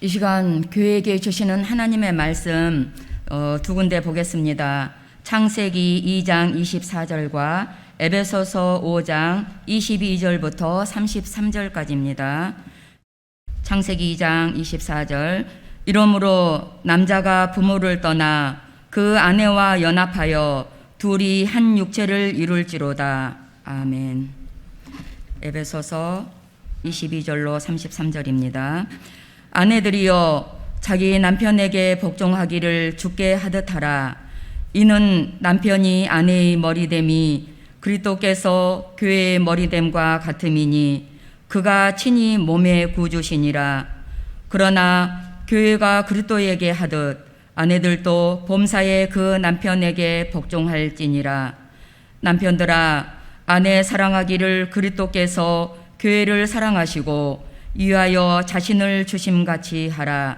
이 시간 교회에게 주시는 하나님의 말씀 두 군데 보겠습니다. 창세기 2장 24절과 에베소서 5장 22절부터 33절까지입니다. 창세기 2장 24절 이러므로 남자가 부모를 떠나 그 아내와 연합하여 둘이 한 육체를 이룰지로다. 아멘. 에베소서 22절로 33절입니다. 아내들이여 자기 남편에게 복종하기를 주께 하듯 하라. 이는 남편이 아내의 머리됨이 그리스도께서 교회의 머리됨과 같음이니 그가 친히 몸의 구주시니라. 그러나 교회가 그리스도에게 하듯 아내들도 범사에 그 남편에게 복종할지니라. 남편들아 아내 사랑하기를 그리스도께서 교회를 사랑하시고 위하여 자신을 주심같이 하라.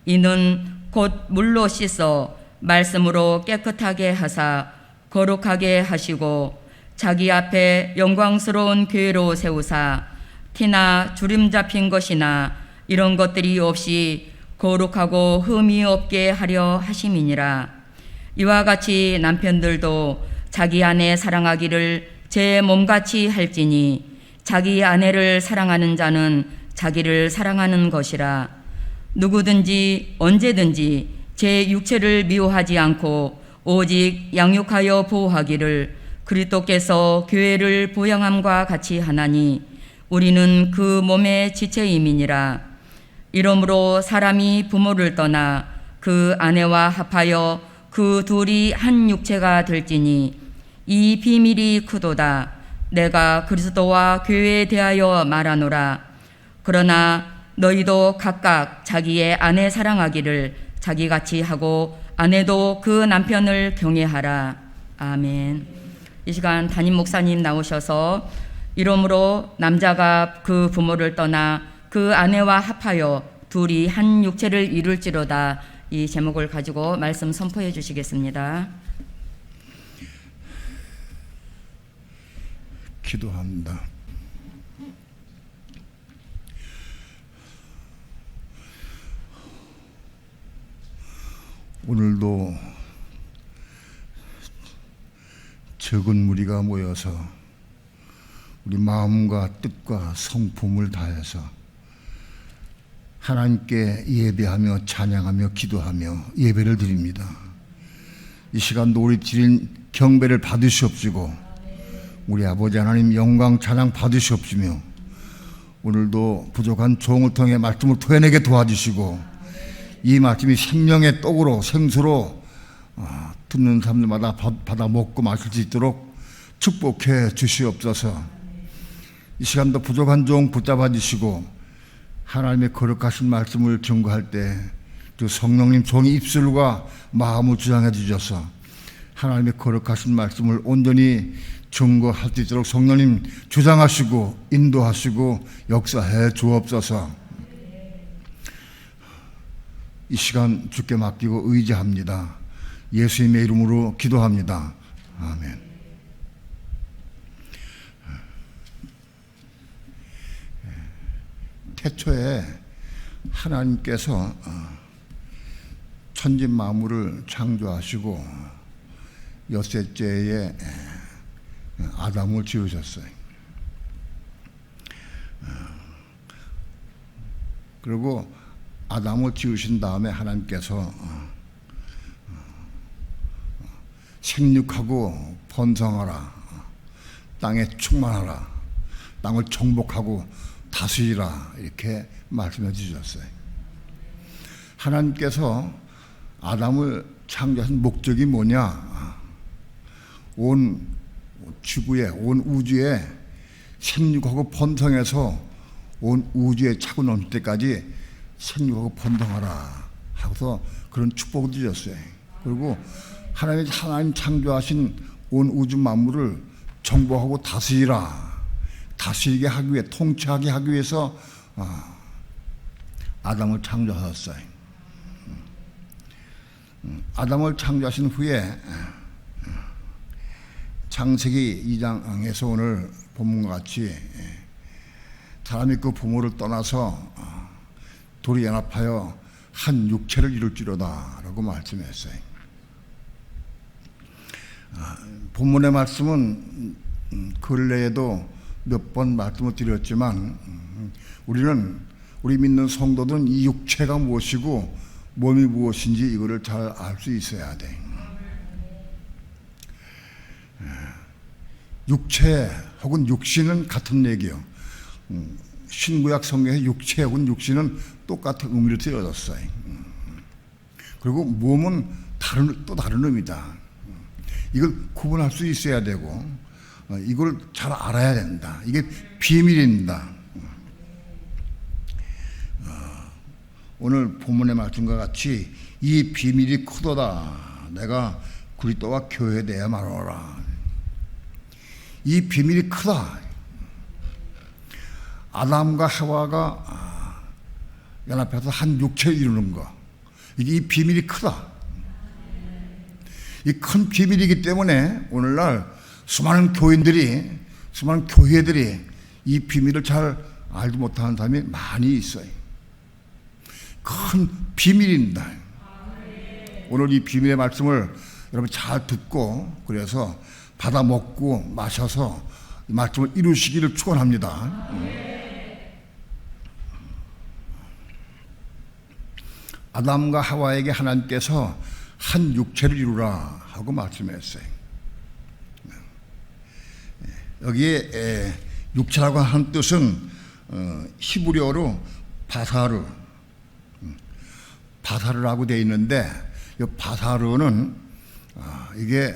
이는 곧 물로 씻어 말씀으로 깨끗하게 하사 거룩하게 하시고 자기 앞에 영광스러운 교회로 세우사 티나 주름 잡힌 것이나 이런 것들이 없이 거룩하고 흠이 없게 하려 하심이니라. 이와 같이 남편들도 자기 아내 사랑하기를 제 몸같이 할지니 자기 아내를 사랑하는 자는 자기를 사랑하는 것이라. 누구든지 언제든지 제 육체를 미워하지 않고 오직 양육하여 보호하기를 그리스도께서 교회를 보양함과 같이 하나니 우리는 그 몸의 지체임이니라. 이러므로 사람이 부모를 떠나 그 아내와 합하여 그 둘이 한 육체가 될지니 이 비밀이 크도다. 내가 그리스도와 교회에 대하여 말하노라. 그러나 너희도 각각 자기의 아내 사랑하기를 자기같이 하고 아내도 그 남편을 경외하라. 아멘. 이 시간 담임 목사님 나오셔서 이러므로 남자가 그 부모를 떠나 그 아내와 합하여 둘이 한 육체를 이룰지로다. 이 제목을 가지고 말씀 선포해 주시겠습니다. 기도합니다. 오늘도 적은 무리가 모여서 우리 마음과 뜻과 성품을 다해서 하나님께 예배하며 찬양하며 기도하며 예배를 드립니다. 이 시간도 우리 드린 경배를 받으시옵시고 우리 아버지 하나님 영광 찬양 받으시옵시며 오늘도 부족한 종을 통해 말씀을 토해내게 도와주시고 이 말씀이 생명의 떡으로 생수로 듣는 사람들마다 받아 먹고 마실 수 있도록 축복해 주시옵소서. 이 시간도 부족한 종 붙잡아 주시고 하나님의 거룩하신 말씀을 증거할 때 그 성령님 종의 입술과 마음을 주장해 주셔서 하나님의 거룩하신 말씀을 온전히 증거할 수 있도록 성령님 주장하시고 인도하시고 역사해 주옵소서. 이 시간 주께 맡기고 의지합니다. 예수님의 이름으로 기도합니다. 아멘. 태초에 하나님께서 천지 만물을 창조하시고 엿새째에 아담을 지으셨어요. 그리고 아담을 지으신 다음에 하나님께서 생육하고 번성하라, 땅에 충만하라, 땅을 정복하고 다스리라 이렇게 말씀해 주셨어요. 하나님께서 아담을 창조하신 목적이 뭐냐? 온 지구에, 온 우주에 생육하고 번성해서 온 우주에 차고 넘칠 때까지 생육하고 번성하라 하고서 그런 축복을 드렸어요. 그리고 하나님 창조하신 온 우주 만물을 정복하고 다스리게 하기 위해, 통치하게 하기 위해서 아담을 창조하셨어요. 아담을 창조하신 후에 창세기 2장에서 오늘 본문과 같이 사람이 그 부모를 떠나서 둘이 연합하여 한 육체를 이룰지로다 라고 말씀했어요. 본문의 말씀은 근래에도 몇 번 말씀을 드렸지만 우리 믿는 성도들은 이 육체가 무엇이고 몸이 무엇인지 이거를 잘 알 수 있어야 돼. 육체 혹은 육신은 같은 얘기요. 신구약 성경에 육체 혹은 육신은 똑같은 의미로 쓰여졌어요. 그리고 몸은 또 다른 의미다. 이걸 구분할 수 있어야 되고 이걸 잘 알아야 된다. 이게 비밀입니다. 오늘 본문의 말씀과 같이 이 비밀이 크도다. 내가 그리스도와 교회되어 말하노라. 이 비밀이 크다. 아담과 하와가 연합해서 한 육체를 이루는 거. 이 비밀이 크다. 이 큰 비밀이기 때문에 오늘날 수많은 교인들이, 수많은 교회들이 이 비밀을 잘 알지 못하는 사람이 많이 있어요. 큰 비밀입니다. 오늘 이 비밀의 말씀을 여러분 잘 듣고 그래서 받아 먹고 마셔서 이 말씀을 이루시기를 축원합니다. 아담과 하와에게 하나님께서 한 육체를 이루라 하고 말씀했어요. 여기에 육체라고 하는 뜻은 히브리어로 바사르라고 되어 있는데 이 바사르는 이게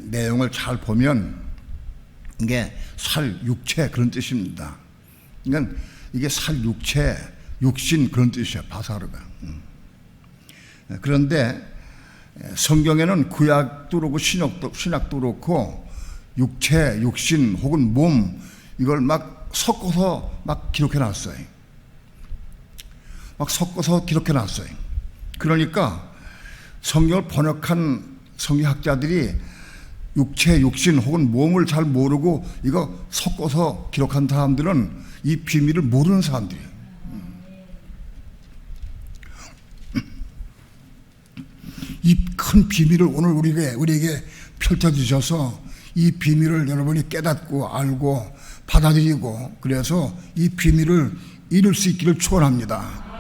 내용을 잘 보면 이게 살, 육체 그런 뜻입니다. 그러니까 이게 살, 육체, 육신 그런 뜻이에요. 바사르가. 그런데 성경에는 구약도 그렇고 신약도 그렇고 육체, 육신 혹은 몸 이걸 막 섞어서 막 기록해 놨어요. 막 섞어서 기록해 놨어요. 그러니까 성경을 번역한 성경학자들이 육체, 육신 혹은 몸을 잘 모르고 이거 섞어서 기록한 사람들은 이 비밀을 모르는 사람들이에요. 이 큰 비밀을 오늘 우리에게 펼쳐주셔서 이 비밀을 여러분이 깨닫고 알고 받아들이고 그래서 이 비밀을 이룰 수 있기를 축원합니다.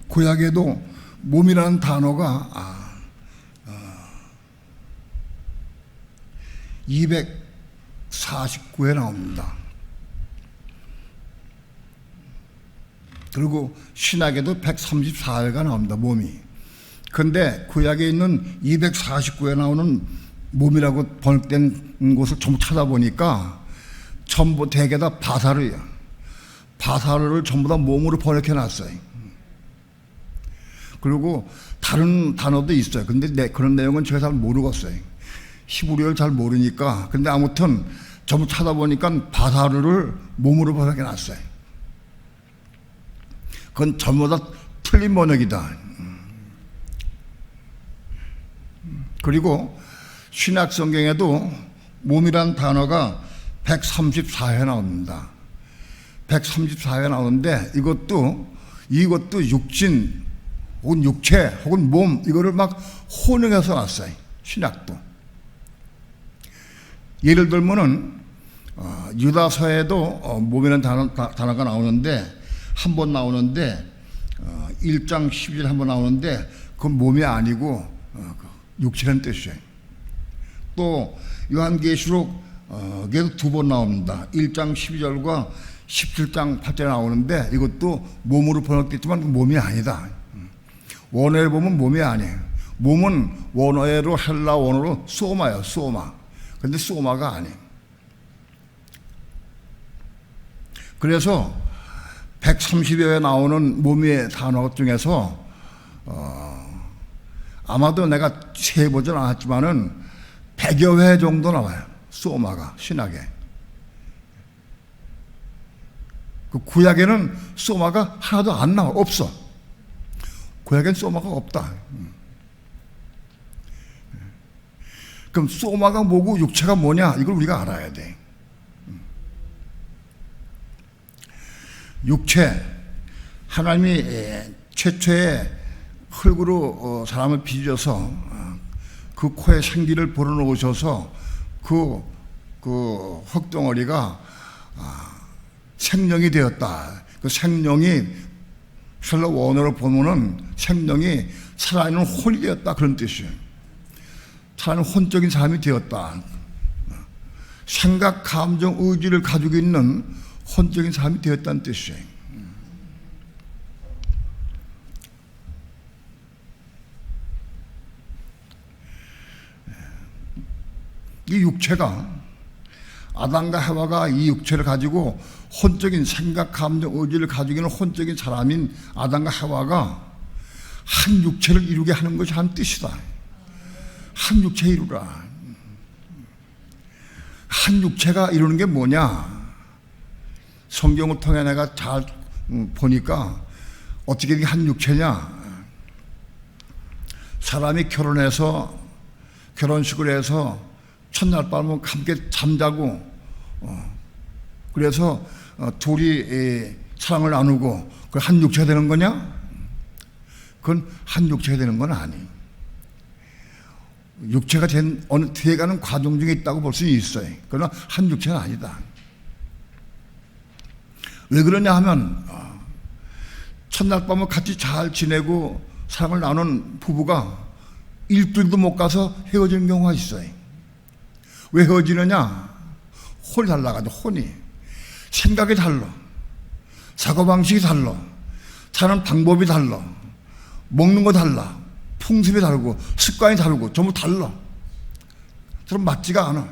구약에도 몸이라는 단어가 249회 나옵니다. 그리고 신약에도 134회가 나옵니다. 몸이. 그런데 구약에 있는 249회 나오는 몸이라고 번역된 곳을 전부 찾아보니까 전부 대개 다 바사르예요. 바사르를 전부 다 몸으로 번역해 놨어요. 그리고 다른 단어도 있어요. 근데 그런 내용은 제가 잘 모르겠어요. 히브리어를 잘 모르니까. 근데 아무튼 전부 찾아보니까 바사르를 몸으로 번역해 놨어요. 그건 전부 다 틀린 번역이다. 그리고 신약 성경에도 몸이란 단어가 134회 나옵니다. 134회 나오는데 이것도 육신 혹은 육체 혹은 몸 이거를 막 혼용해서 놨어요. 신약도. 예를 들면은 유다서에도 몸이라는 단어가 나오는데 한 번 나오는데 1장 12절 한 번 나오는데 그건 몸이 아니고 육체라는 뜻이에요. 또 요한계시록에도 두 번 나옵니다. 1장 12절과 17장 8절에 나오는데 이것도 몸으로 번역됐지만 몸이 아니다. 원어에 보면 몸이 아니에요. 몸은 원어로 헬라 원어로 소마예요. 소마. 근데 소마가 아니에요. 그래서 130여회 나오는 몸의 단어 중에서 아마도 내가 세보진 않았지만은 100여 회 정도 나와요. 소마가 신약에. 그 구약에는 소마가 하나도 안 나와. 없어. 구약엔 소마가 없다. 그럼 소마가 뭐고 육체가 뭐냐? 이걸 우리가 알아야 돼. 육체, 하나님이 최초의 흙으로 사람을 빚어서 그 코에 생기를 불어넣으셔서 그 흙덩어리가 생명이 되었다. 그 생명이 헬라 원어로 보면은 생명이 살아있는 혼이 되었다, 그런 뜻이에요. 살아있는 혼적인 사람이 되었다. 생각, 감정, 의지를 가지고 있는 혼적인 사람이 되었다는 뜻이에요. 이 육체가, 아담과 해와가 이 육체를 가지고 혼적인 생각, 감정, 의지를 가지고 있는 혼적인 사람인 아담과 해와가 한 육체를 이루게 하는 것이 한 뜻이다. 한 육체 이루라. 한 육체가 이루는 게 뭐냐? 성경을 통해 내가 잘 보니까 어떻게 한 육체냐? 사람이 결혼해서 결혼식을 해서 첫날 밤은 함께 잠자고 그래서 둘이 사랑을 나누고 그 한 육체가 되는 거냐? 그건 한 육체가 되는 건 아니에요. 육체가 된 어느 뒤에 가는 과정 중에 있다고 볼 수는 있어요. 그러나 한 육체는 아니다. 왜 그러냐 하면 첫날 밤을 같이 잘 지내고 사랑을 나눈 부부가 일주일도 못 가서 헤어지는 경우가 있어요. 왜 헤어지느냐? 혼이 달라가지고. 혼이 생각이 달라, 사고방식이 달라, 사는 방법이 달라, 먹는 거 달라, 풍습이 다르고 습관이 다르고 전부 달라. 서로 맞지가 않아.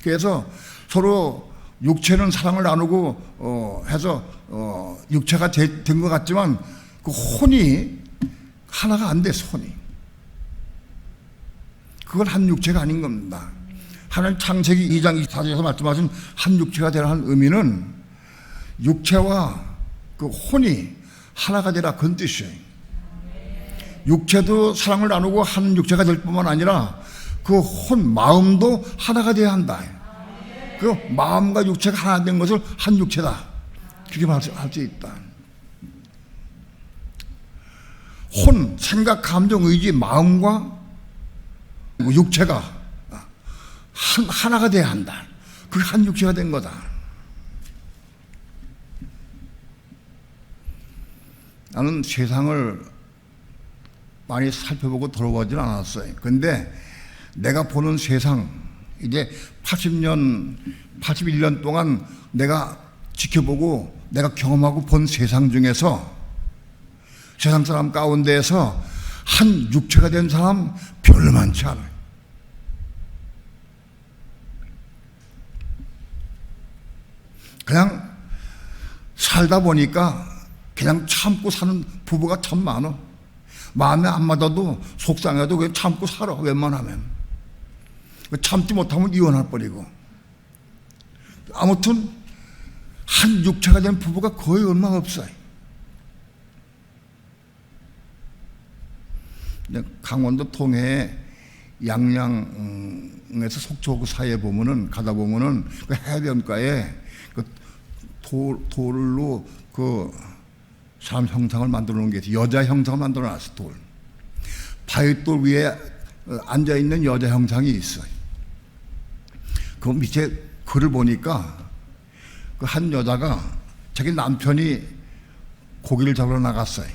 그래서 서로 육체는 사랑을 나누고 해서 육체가 된 것 같지만 그 혼이 하나가 안 돼. 혼이 그건 한 육체가 아닌 겁니다. 하나님 창세기 2장 24절에서 말씀하신 한 육체가 되라는 의미는 육체와 그 혼이 하나가 되라, 그런 뜻이에요. 육체도 사랑을 나누고 한 육체가 될 뿐만 아니라 그 혼, 마음도 하나가 되어야 한다. 그 마음과 육체가 하나 된 것을 한 육체다, 그렇게 할 수 있다. 혼, 생각, 감정, 의지, 마음과 육체가 하나가 돼야 한다. 그게 한 육체가 된 거다. 나는 세상을 많이 살펴보고 돌아보진 않았어요. 근데 내가 보는 세상, 이제 81년 동안 내가 지켜보고 내가 경험하고 본 세상 중에서 세상 사람 가운데에서 한 육체가 된 사람 별로 많지 않아요. 그냥 살다 보니까 그냥 참고 사는 부부가 참 많아. 마음에 안 맞아도 속상해도 그냥 참고 살아, 웬만하면. 참지 못하면 이혼할 뻔이고. 아무튼 한 육체가 된 부부가 거의 얼마 없어요. 강원도 통해 양양에서 속초구 사이에 보면은, 가다 보면은 그 해변가에 그 돌로 그 사람 형상을 만들어 놓은 게 있어요. 여자 형상을 만들어 놨어, 돌. 바위돌 위에 앉아 있는 여자 형상이 있어요. 그 밑에 글을 보니까 그 한 여자가 자기 남편이 고기를 잡으러 나갔어요.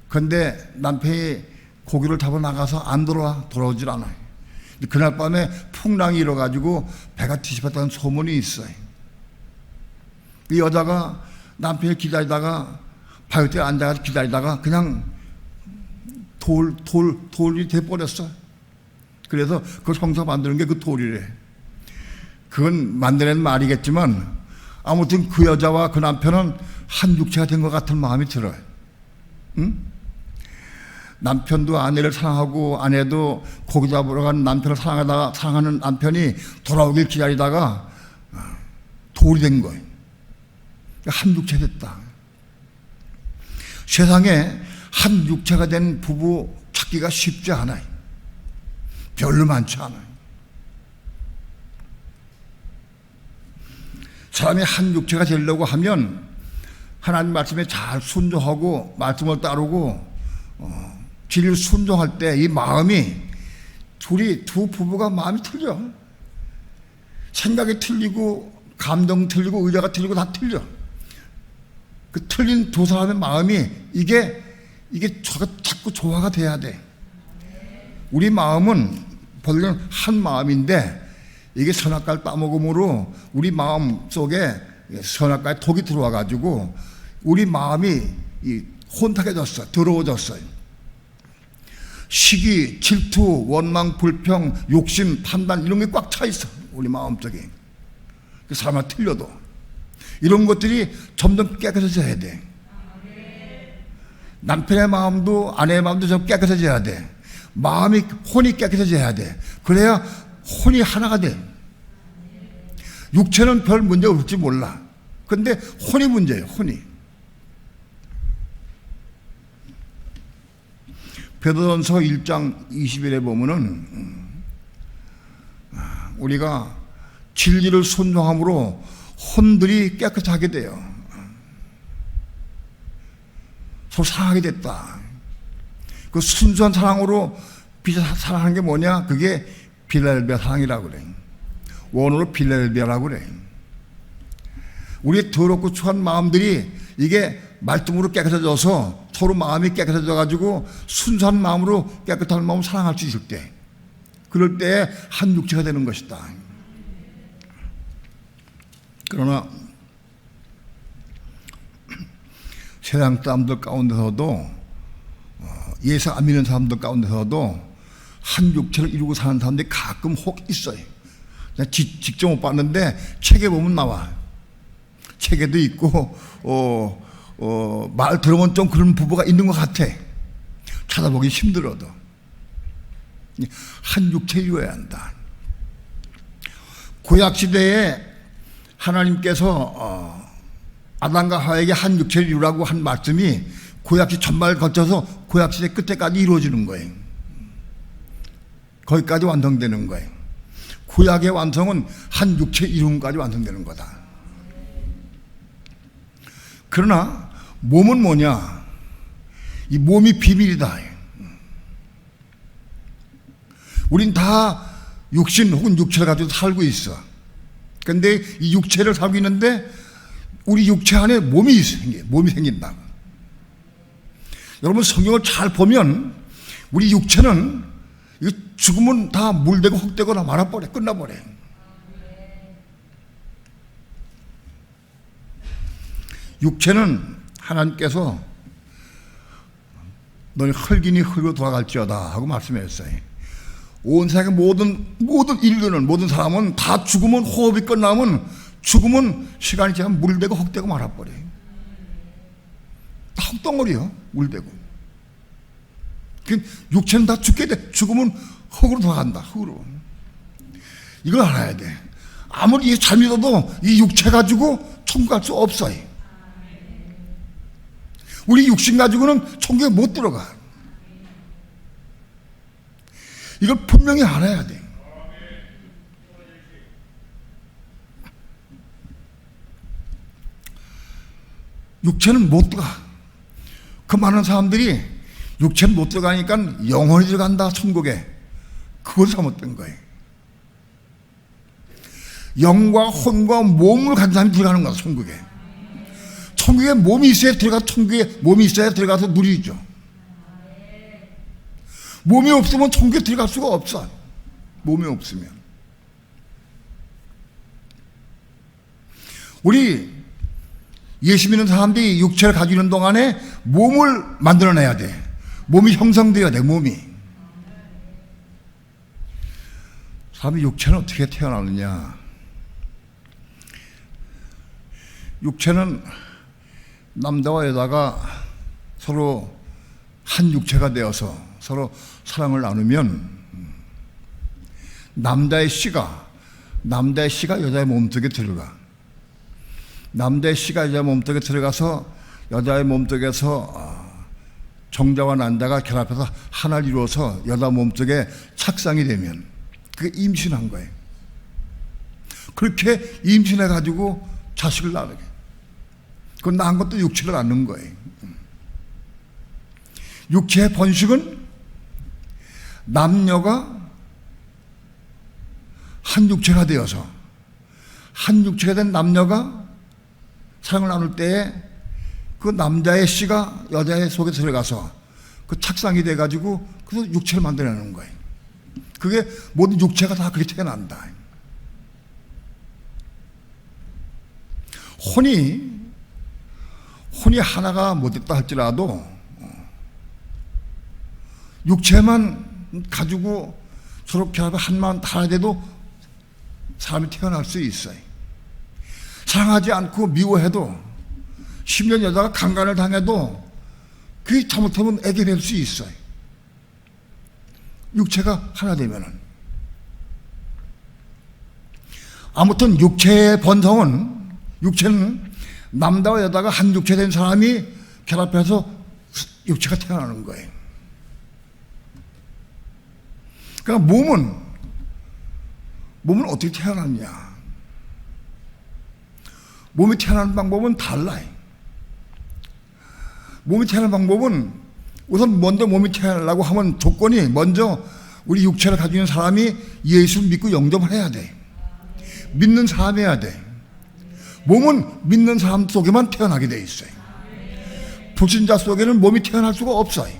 그런데 남편이 고기를 잡으러 나가서 안 돌아오질 않아요. 그날 밤에 풍랑이 일어가지고 배가 뒤집혔다는 소문이 있어요. 이 여자가 남편을 기다리다가 바위대에 앉아서 기다리다가 그냥 돌이 돼버렸어. 그래서 그 성사 만드는 게 그 돌이래. 그건 만들어낸 말이겠지만 아무튼 그 여자와 그 남편은 한 육체가 된 것 같은 마음이 들어요. 응? 남편도 아내를 사랑하고 아내도 고기 잡으러 간 남편을 사랑하는 남편이 돌아오길 기다리다가 돌이 된 거예요. 한 육체 됐다. 세상에 한 육체가 된 부부 찾기가 쉽지 않아요. 별로 많지 않아요. 사람이 한 육체가 되려고 하면 하나님 말씀에 잘 순종하고 말씀을 따르고 진리를 순종할 때 이 마음이 두 부부가 마음이 틀려. 생각이 틀리고 감정 틀리고 의자가 틀리고 다 틀려. 그 틀린 두 사람의 마음이 이게 자꾸 조화가 돼야 돼. 우리 마음은 본래는 한 마음인데 이게 선악과를 따먹음으로 우리 마음 속에 선악과의 독이 들어와 가지고 우리 마음이 혼탁해졌어. 더러워졌어요. 시기, 질투, 원망, 불평, 욕심, 판단 이런 게 꽉 차 있어. 우리 마음 속에. 그 사람은 틀려도 이런 것들이 점점 깨끗해져야 돼. 남편의 마음도 아내의 마음도 좀 깨끗해져야 돼. 마음이 혼이 깨끗해져야 돼. 그래야 혼이 하나가 돼. 육체는 별 문제 없을지 몰라. 근데 혼이 문제예요. 혼이. 베드로전서 1장 20절에 보면은 우리가 진리를 순종함으로 혼들이 깨끗하게 돼요. 서로 사랑하게 됐다. 그 순수한 사랑으로 빛을 사랑하는 게 뭐냐? 그게 빌라델비아 사랑이라고 그래. 원어로 빌라델비아라고 그래. 우리의 더럽고 추한 마음들이 이게 말씀으로 깨끗해져서 서로 마음이 깨끗해져 가지고 순수한 마음으로 깨끗한 마음을 사랑할 수 있을 때, 그럴 때 한 육체가 되는 것이다. 그러나 세상 사람들 가운데서도 예수 안 믿는 사람들 가운데서도 한 육체를 이루고 사는 사람들이 가끔 혹 있어요. 직접 못 봤는데 책에 보면 나와. 책에도 있고 말 들으면 좀 그런 부부가 있는 것 같아. 찾아보기 힘들어도 한 육체 이루어야 한다. 구약시대에 하나님께서 아담과 하와에게 한 육체를 이루라고 한 말씀이 구약시 전반을 거쳐서 구약시대 끝에까지 이루어지는 거예요. 거기까지 완성되는 거예요. 구약의 완성은 한 육체 이룸까지 완성되는 거다. 그러나 몸은 뭐냐? 이 몸이 비밀이다. 우린 다 육신 혹은 육체를 가지고 살고 있어. 그런데 이 육체를 살고 있는데 우리 육체 안에 몸이 생긴다. 여러분 성경을 잘 보면 우리 육체는 죽으면 다 물되고 흙되고 다 말아버려. 끝나버려. 육체는 하나님께서 너희 흙이니 흙으로 돌아갈지어다 하고 말씀하셨어요. 온 세상의 모든 인류는, 모든 사람은 다 죽으면, 호흡이 끝나면, 죽으면 시간이 지나면 물되고 흙되고 말아버려요. 다 흙덩어리요. 물되고. 육체는 다 죽게 돼. 죽으면 흙으로 돌아간다. 흙으로. 이걸 알아야 돼. 아무리 잘 믿어도 이 육체 가지고 천국 갈 수 없어요. 우리 육신 가지고는 천국에 못 들어가. 이걸 분명히 알아야 돼. 육체는 못 들어가. 그 많은 사람들이 육체는 못 들어가니까 영혼이 들어간다, 천국에. 그걸 잘못된 거예요. 영과 혼과 몸을 가진 사람이 들어가는 거야, 천국에. 천국에 몸이 있어야 천국에 몸이 있어야 들어가서 누리죠. 몸이 없으면 천국에 들어갈 수가 없어. 몸이 없으면. 우리 예수 믿는 사람들이 육체를 가지고 있는 동안에 몸을 만들어내야 돼. 몸이 형성되어야 돼, 몸이. 사람이 육체는 어떻게 태어나느냐? 육체는 남자와 여자가 서로 한 육체가 되어서 서로 사랑을 나누면 남자의 씨가 여자의 몸속에 들어가. 남자의 씨가 여자의 몸속에 들어가서 여자의 몸속에서 정자와 난자가 결합해서 하나를 이루어서 여자 몸속에 착상이 되면 그게 임신한 거예요. 그렇게 임신해가지고 자식을 낳게. 그 낳은 것도 육체를 낳는 거예요. 육체의 번식은 남녀가 한 육체가 되어서 한 육체가 된 남녀가 사랑을 나눌 때에 그 남자의 씨가 여자의 속에 들어가서 그 착상이 돼가지고 그래서 육체를 만들어내는 거예요. 그게 모든 육체가 다 그렇게 태어난다. 혼이 하나가 못됐다 할지라도 육체만 가지고 저렇게 한만 달아야 돼도 사람이 태어날 수 있어요. 사랑하지 않고 미워해도 10년 여자가 강간을 당해도 그게 잘못하면 애게 될 수 있어요. 육체가 하나 되면은. 아무튼 육체의 번성은, 육체는 남자와 여자가 한 육체 된 사람이 결합해서 육체가 태어나는 거예요. 그러니까 몸은 어떻게 태어났냐? 몸이 태어나는 방법은 달라요. 몸이 태어나는 방법은 우선 먼저 몸이 태어나려고 하면 조건이 먼저 우리 육체를 가지고 있는 사람이 예수를 믿고 영접을 해야 돼. 믿는 사람이어야 돼. 몸은 믿는 사람 속에만 태어나게 돼 있어요. 불신자 속에는 몸이 태어날 수가 없어요.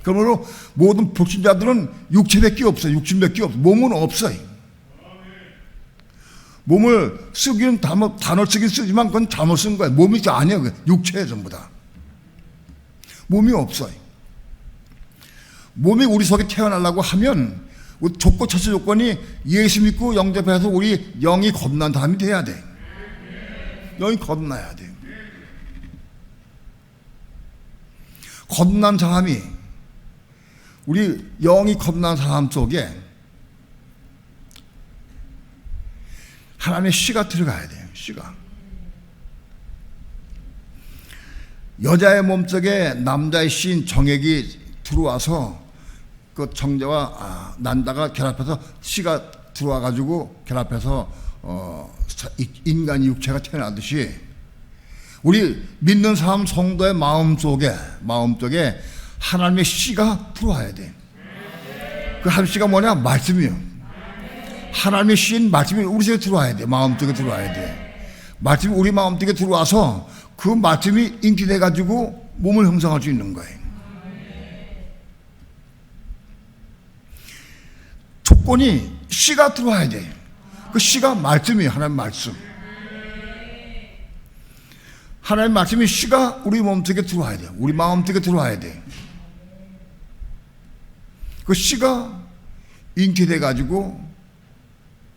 그러므로 모든 불신자들은 육체밖에 없어요. 육신밖에 없어요. 몸은 없어요. 몸을 쓰기는 단어 쓰긴 쓰지만 그건 잘못 쓴 거예요. 몸이 아니에요. 육체예요, 전부 다. 몸이 없어요. 몸이 우리 속에 태어나려고 하면 첫째 조건이 예수 믿고 영접해서 우리 영이 겁난 사람이 돼야 돼. 영이 겁나야 돼. 겁난 사람이, 우리 영이 겁난 사람 속에 하나님의 씨가 들어가야 돼요. 씨가. 여자의 몸속에 남자의 씨인 정액이 들어와서 그 정자와 난자가 결합해서 씨가 들어와 가지고 결합해서 인간이 육체가 태어나듯이 우리 믿는 사람 성도의 마음속에 하나님의 씨가 들어와야 돼. 그 하나님의 씨가 뭐냐? 말씀이요. 하나님의 씨인 말씀이 우리 속에 들어와야 돼. 마음속에 들어와야 돼. 말씀이 우리 마음속에 들어와서 그 말씀이 인기돼 가지고 몸을 형성할 수 있는 거예요. 조건이 씨가 들어와야 돼. 그 씨가 말씀이에요. 하나님 말씀. 하나님 말씀이 씨가 우리 몸속에 들어와야 돼요. 우리 마음속에 들어와야 돼. 그 씨가 인기돼 가지고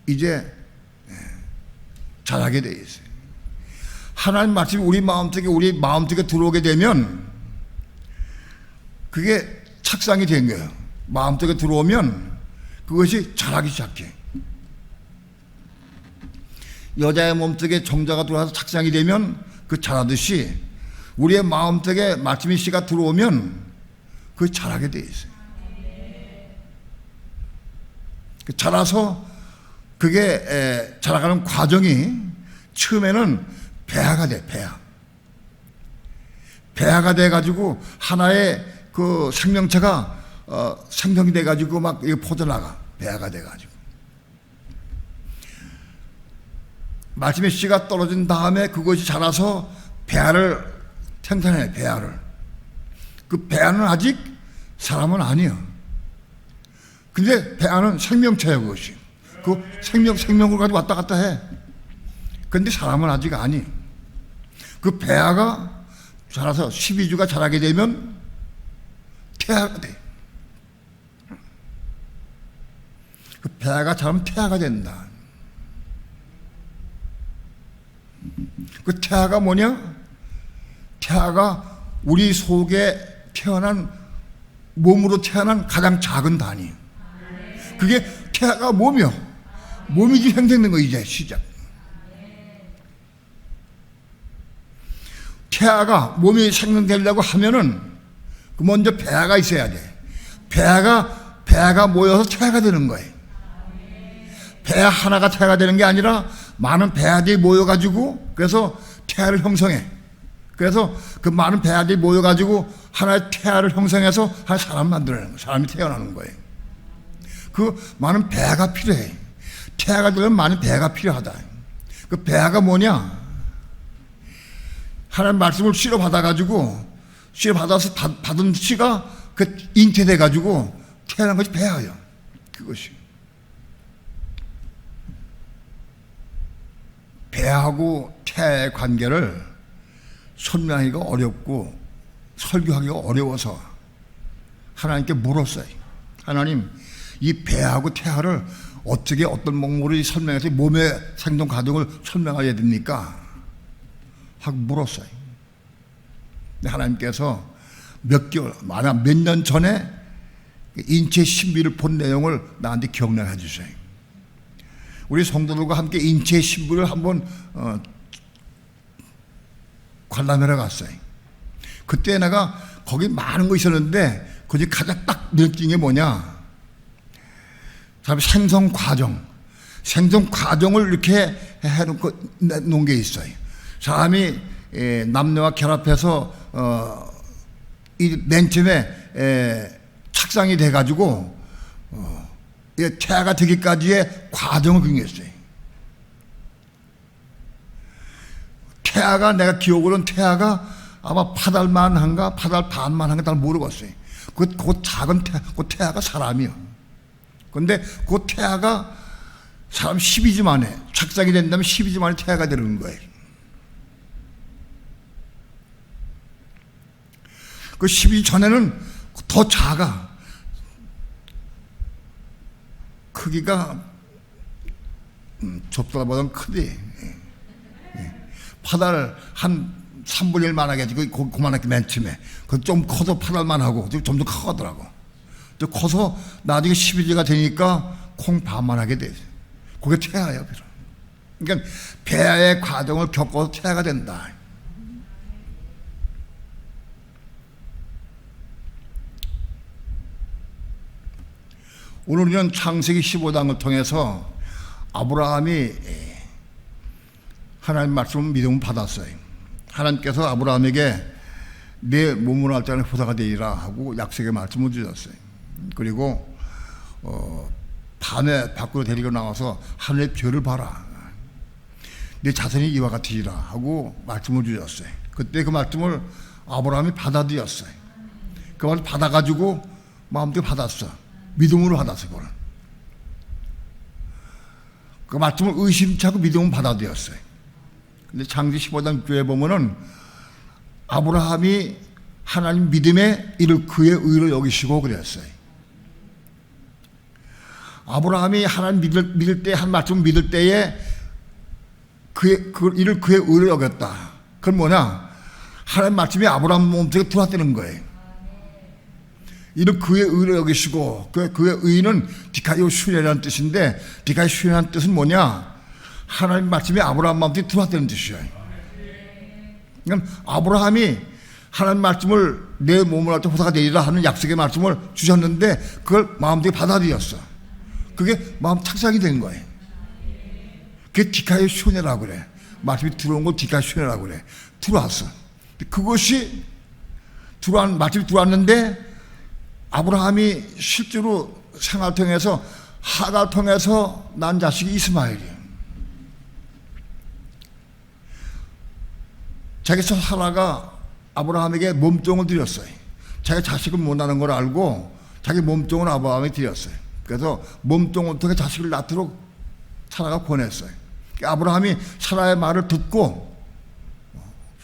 이제 자라게 돼 있어요. 하나님 말씀이 우리 마음속에 들어오게 되면 그게 착상이 된 거예요. 마음속에 들어오면 그것이 자라기 시작해. 여자의 몸속에 정자가 들어와서 착상이 되면 그 자라듯이 우리의 마음속에 말씀의 씨가 들어오면 그게 자라게 돼 있어요. 자라서 그게 자라가는 과정이 처음에는 배아가 돼. 배아가 돼 가지고 하나의 그 생명체가 생성이 돼 가지고 막 퍼져나가. 배아가 돼 가지고 말씀의 씨가 떨어진 다음에 그것이 자라서 배아를 생산해. 배아를. 그 배아는 아직 사람은 아니에요. 근데 배아는 생명체예요. 그것이. 그 생명을 가지고 왔다 갔다 해. 근데 사람은 아직 아니. 그 배아가 자라서 12주가 자라게 되면 태아가 돼. 그 배아가 자라면 태아가 된다. 그 태아가 뭐냐? 태아가 우리 속에 태어난, 몸으로 태어난 가장 작은 단위. 그게 태아가 몸이요. 몸이 지금 생성된 거 이제 시작. 태아가 몸이 생성되려고 하면은 그 먼저 배아가 있어야 돼. 배아가 모여서 태아가 되는 거예요. 배아 하나가 태아가 되는 게 아니라 많은 배아들이 모여가지고 그래서 태아를 형성해. 그래서 그 많은 배아들이 모여가지고 하나의 태아를 형성해서 하나의 사람 만들어내는 거예요. 사람이 태어나는 거예요. 그 많은 배아가 필요해. 태아가 되려면 많은 배아가 필요하다. 그 배아가 뭐냐? 하나님 말씀을 씨로 받아가지고 씨로 받아서 받은 씨가 그 잉태돼가지고 태어난 것이 배아예요. 그것이. 배아하고 태아의 관계를 설명하기가 어렵고 설교하기가 어려워서 하나님께 물었어요. 하나님, 이 배아하고 태아를 어떻게 어떤 목록으로 설명해서 몸의 생존 과정을 설명해야 됩니까? 하고 물었어요. 근데 하나님께서 몇 년 전에 인체 신비를 본 내용을 나한테 기억나게 해주세요. 우리 성도들과 함께 인체 신비를 한번 관람하러 갔어요. 그때 내가 거기 많은 거 있었는데 거기 가장 딱 느낀 게 뭐냐? 생성 과정을 이렇게 해놓고 놓은 게 있어요. 사람이 남녀와 결합해서 맨 처음에 착상이 돼가지고 태아가 되기까지의 과정을 그렸어요. 태아가 내가 기억으로는 태아가 아마 파달만 한가 파달 반만 한가 잘 모르겠어요. 그 작은 그 태아가 사람이요. 그런데 그 태아가 사람 12주 만에 착상이 된다면 12주 만에 태아가 되는 거예요. 그 12주 전에는 더 작아. 크기가 좁다보다는 크지. 파달 한 3분의 1 만하게 그만하게 맨 처음에. 좀 커서 파달만 하고 점점 커가더라고. 커서 나중에 12주가 되니까 콩 반만하게 돼. 그게 태아예요. 그러니까 배아의 과정을 겪어서 태아가 된다. 오늘 우리는 창세기 15장을 통해서 아브라함이 하나님 말씀을 믿음을 받았어요. 하나님께서 아브라함에게 내 몸으로 할 때는 후사가 되리라 하고 약속의 말씀을 주셨어요. 그리고 밤에 밖으로 데리고 나와서 하늘의 별을 봐라. 내 자손이 이와 같으리라 하고 말씀을 주셨어요. 그때 그 말씀을 아브라함이 받아들였어요. 그 말을 받아가지고 마음대로 받았어. 믿음으로 받았어요. 그걸. 그 말씀을 의심치 않고 믿음으로 받아들였어요. 근데 창세기 15장 교회 보면은 아브라함이 하나님 믿음에 이를 그의 의로 여기시고 그랬어요. 아브라함이 하나님 믿을 때, 한 말씀 믿을 때에 이를 그의 의로 여겼다. 그건 뭐냐? 하나님 말씀이 아브라함 몸속에 들어왔다는 거예요. 이를 그의 의로 여기시고, 그의 의는 디카이오 슈레라는 뜻인데, 디카이오 슈레라는 뜻은 뭐냐? 하나님 말씀이 아브라함 마음속에 들어왔다는 뜻이에요. 그러니까 아브라함이 하나님 말씀을 내 몸을 할 때 호사가 되리라 하는 약속의 말씀을 주셨는데, 그걸 마음속에 받아들였어. 그게 마음 착상이 된 거예요. 그게 디카이오 슈레라고 그래. 말씀이 들어온 걸 디카이오 슈레라고 그래. 들어왔어. 그것이 말씀이 들어왔는데, 아브라함이 실제로 생활을 통해서 하가를 통해서 난 자식이 이스마엘이에요. 자기 사라가 아브라함에게 몸종을 드렸어요. 자기 자식을 못 낳는 걸 알고 자기 몸종을 아브라함에 드렸어요. 그래서 몸종을 통해 자식을 낳도록 사라가 권했어요. 아브라함이 사라의 말을 듣고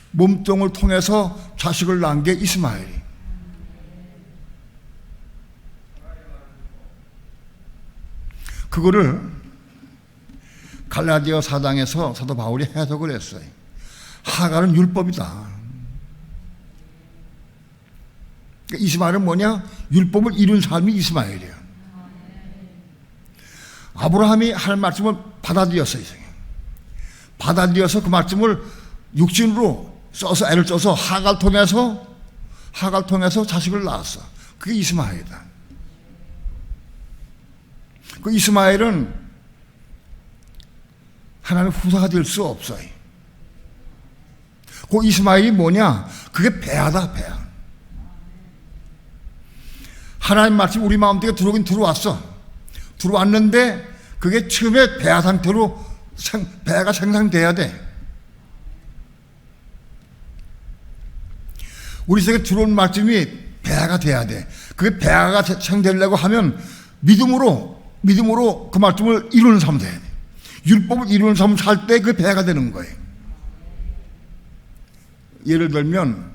몸종을 통해서 자식을 낳은 게 이스마엘이. 그거를 갈라디아 4장에서 사도 바울이 해석을 했어요. 하갈은 율법이다. 그러니까 이스마엘은 뭐냐? 율법을 이룬 사람이 이스마엘이에요. 아브라함이 할 말씀을 받아들였어요. 받아들여서 그 말씀을 육신으로 써서 애를 써서 하갈 통해서 하가를 통해서 자식을 낳았어. 그게 이스마엘이다. 그 이스마엘은 하나님의 후사가 될 수 없어요. 그 이스마엘이 뭐냐? 그게 배아다, 배아. 하나님 말씀 우리 마음속에 들어오긴 들어왔어. 들어왔는데 그게 처음에 배아 상태로 배아가 생성돼야 돼. 우리 속에 들어온 말씀이 배아가 돼야 돼. 그게 배아가 생성되려고 하면 믿음으로 그 말씀을 이루는 삶을 해야 돼. 율법을 이루는 삶을 살 때 그 배아가 되는 거예요. 예를 들면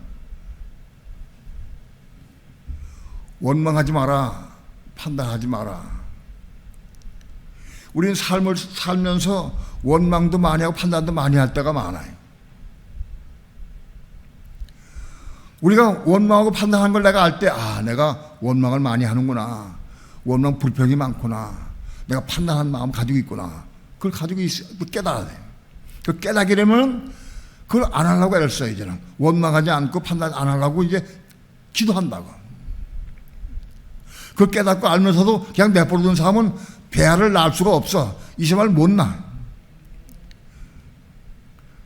원망하지 마라, 판단하지 마라. 우리는 삶을 살면서 원망도 많이 하고 판단도 많이 할 때가 많아요. 우리가 원망하고 판단하는 걸 내가 알 때, 내가 원망을 많이 하는구나. 원망 불평이 많구나. 내가 판단하는 마음 가지고 있구나. 그걸 가지고 깨달아야 돼. 그 깨닫게 되면 그걸 안 하려고 애를 써요, 이제는. 원망하지 않고 판단 안 하려고 이제 기도한다고. 그걸 깨닫고 알면서도 그냥 내버려둔 사람은 배아를 낳을 수가 없어. 이스마엘 못 낳아.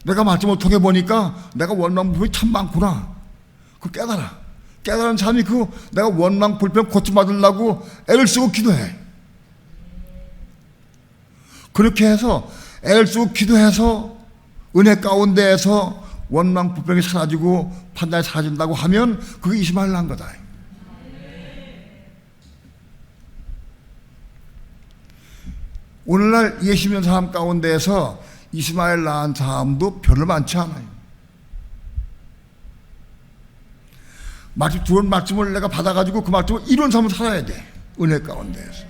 내가 말씀을 통해 보니까 내가 원망 불평이 참 많구나. 그걸 깨달아. 깨달은 사람이 내가 원망 불평 고침받으려고 애를 쓰고 기도해. 그렇게 해서 애를 쓰고 기도해서 은혜 가운데에서 원망 불평이 사라지고 판단이 사라진다고 하면 그게 이스마엘 낳은 거다. 오늘날 예수 믿는 사람 가운데에서 이스마엘 낳은 사람도 별로 많지 않아요. 들어온 말씀을 내가 받아가지고 그 말씀을 이룬 삶을 살아야 돼. 은혜 가운데에서.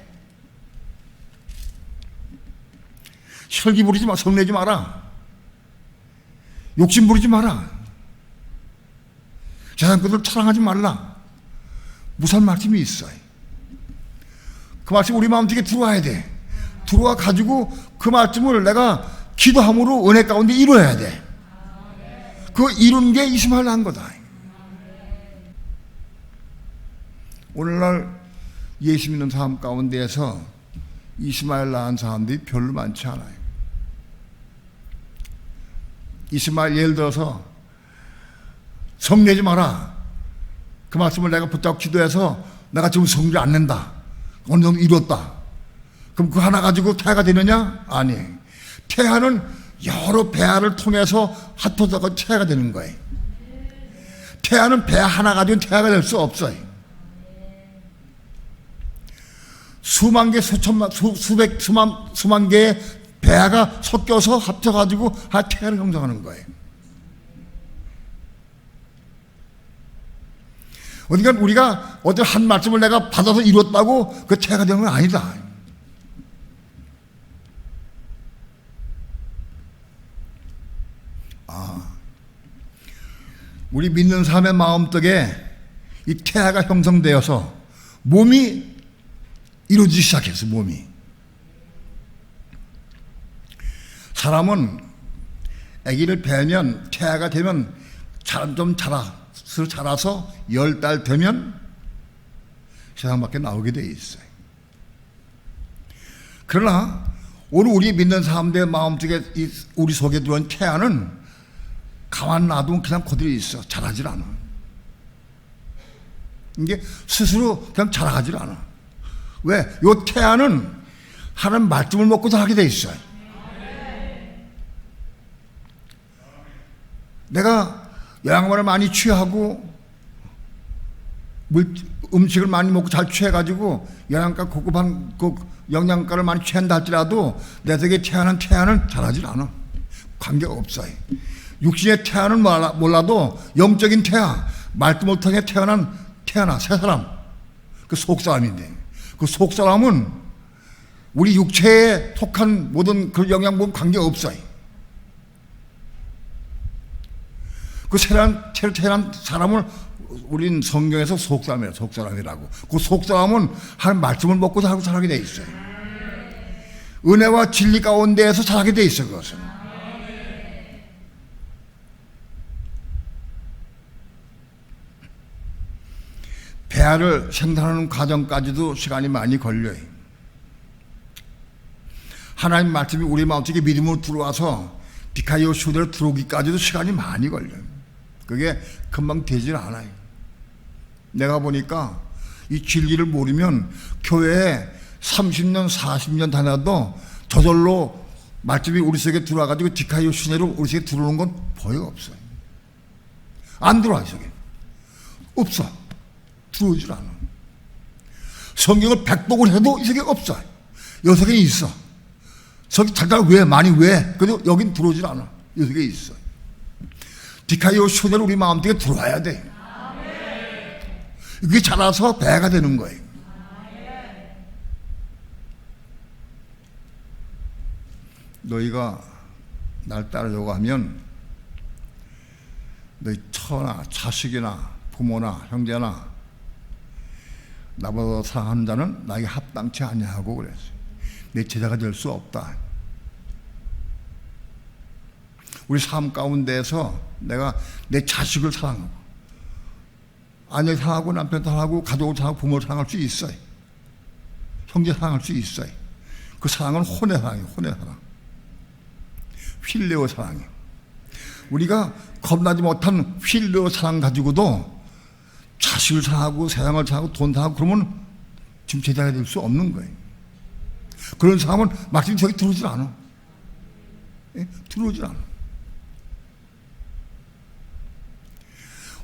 혈기 부리지 마, 성내지 마라. 욕심 부리지 마라. 세상 것을 사랑하지 말라. 무슨 말씀이 있어요. 그 말씀이 우리 마음속에 들어와야 돼. 들어와 가지고 그 말씀을 내가 기도함으로 은혜 가운데 이루어야 돼. 그 이룬 게 이스마엘 한 거다. 오늘날 예수 믿는 사람 가운데에서 이스마엘 낳은 사람들이 별로 많지 않아요. 이스마엘 예를 들어서 성내지 마라. 그 말씀을 내가 붙잡고 기도해서 내가 지금 성내지 않는다. 어느 정도 이뤘다. 그럼 그 하나 가지고 태아가 되느냐? 아니. 태아는 여러 배아를 통해서 합쳐서 태아가 되는 거예요. 태아는 배 하나 가지고 태아가 될 수 없어요. 수만 개, 수만 개의 배아가 섞여서 합쳐가지고 태아를 형성하는 거예요. 그러니까 우리가 어떤 한 말씀을 내가 받아서 이뤘다고 그 태아가 되는 건 아니다. 우리 믿는 사람의 마음속에 이 태아가 형성되어서 몸이 이루어지기 시작했어. 몸이. 사람은 아기를 배면 태아가 되면 좀 자라서 10달 되면 세상 밖에 나오게 돼 있어요. 그러나 오늘 우리 믿는 사람들의 마음속에 우리 속에 들어온 태아는 가만 놔두면 그냥 그대로 있어. 자라질 않아. 이게 스스로 그냥 자라가질 않아. 왜? 요 태아는 하나님 말씀을 먹고 자라게 돼 있어요. 내가 영양분을 많이 취하고 음식을 많이 먹고 잘 취해가지고 영양가 고급한 영양가를 많이 취한다 할지라도 내 속에 태어난 태아는 자라질 않아. 관계가 없어요. 육신의 태아는 몰라도 영적인 태아, 말씀을 통해 태어난 태아나 새 사람, 그 속사람인데 그 속사람은 우리 육체에 속한 모든 그 영양분 관계가 없어요. 그 태어난 사람을 우린 성경에서 속사람이라고. 그 속사람은 하나님 말씀을 먹고 자라게 돼 있어요. 은혜와 진리 가운데에서 자라게 돼 있어요. 그것은. 배아를 생산하는 과정까지도 시간이 많이 걸려요. 하나님 말씀이 우리 마음속에 믿음으로 들어와서 디카이오 슈대로 들어오기까지도 시간이 많이 걸려요. 그게 금방 되질 않아요. 내가 보니까 이 진리를 모르면 교회에 30년, 40년 다녀도 저절로 말씀이 우리 속에 들어와가지고 디카이오 슈대로 우리 속에 들어오는 건 거의 없어요. 안 들어와, 이 속에. 없어. 들어오질 않아. 성경을 백독을 해도 이 속에 없어. 이 속에 있어. 잠깐 왜? 많이 왜? 그래도 여긴 들어오질 않아. 이 속에 있어. 디카이오 슈대로 우리 마음속에 들어와야 돼. 이게 자라서 배가 되는 거예요. 너희가 날 따르려고 하면 너희 처나 자식이나 부모나 형제나 나보다 사랑하는 자는 나에게 합당치 아니하고 그랬어요. 내 제자가 될 수 없다. 우리 삶 가운데에서 내가 내 자식을 사랑하고 아내 사랑하고 남편 사랑하고 가족을 사랑하고 부모를 사랑할 수 있어요. 형제 사랑할 수 있어요. 그 사랑은 혼의 사랑이에요. 혼의 사랑. 필레오 사랑이에요. 우리가 겁나지 못한 필레오 사랑 가지고도 자식을 사랑하고 세상을 사랑하고 돈 사랑하고 그러면 지금 제자가 될 수 없는 거예요. 그런 사람은 말씀이 저기 들어오질 않아. 예? 들어오질 않아.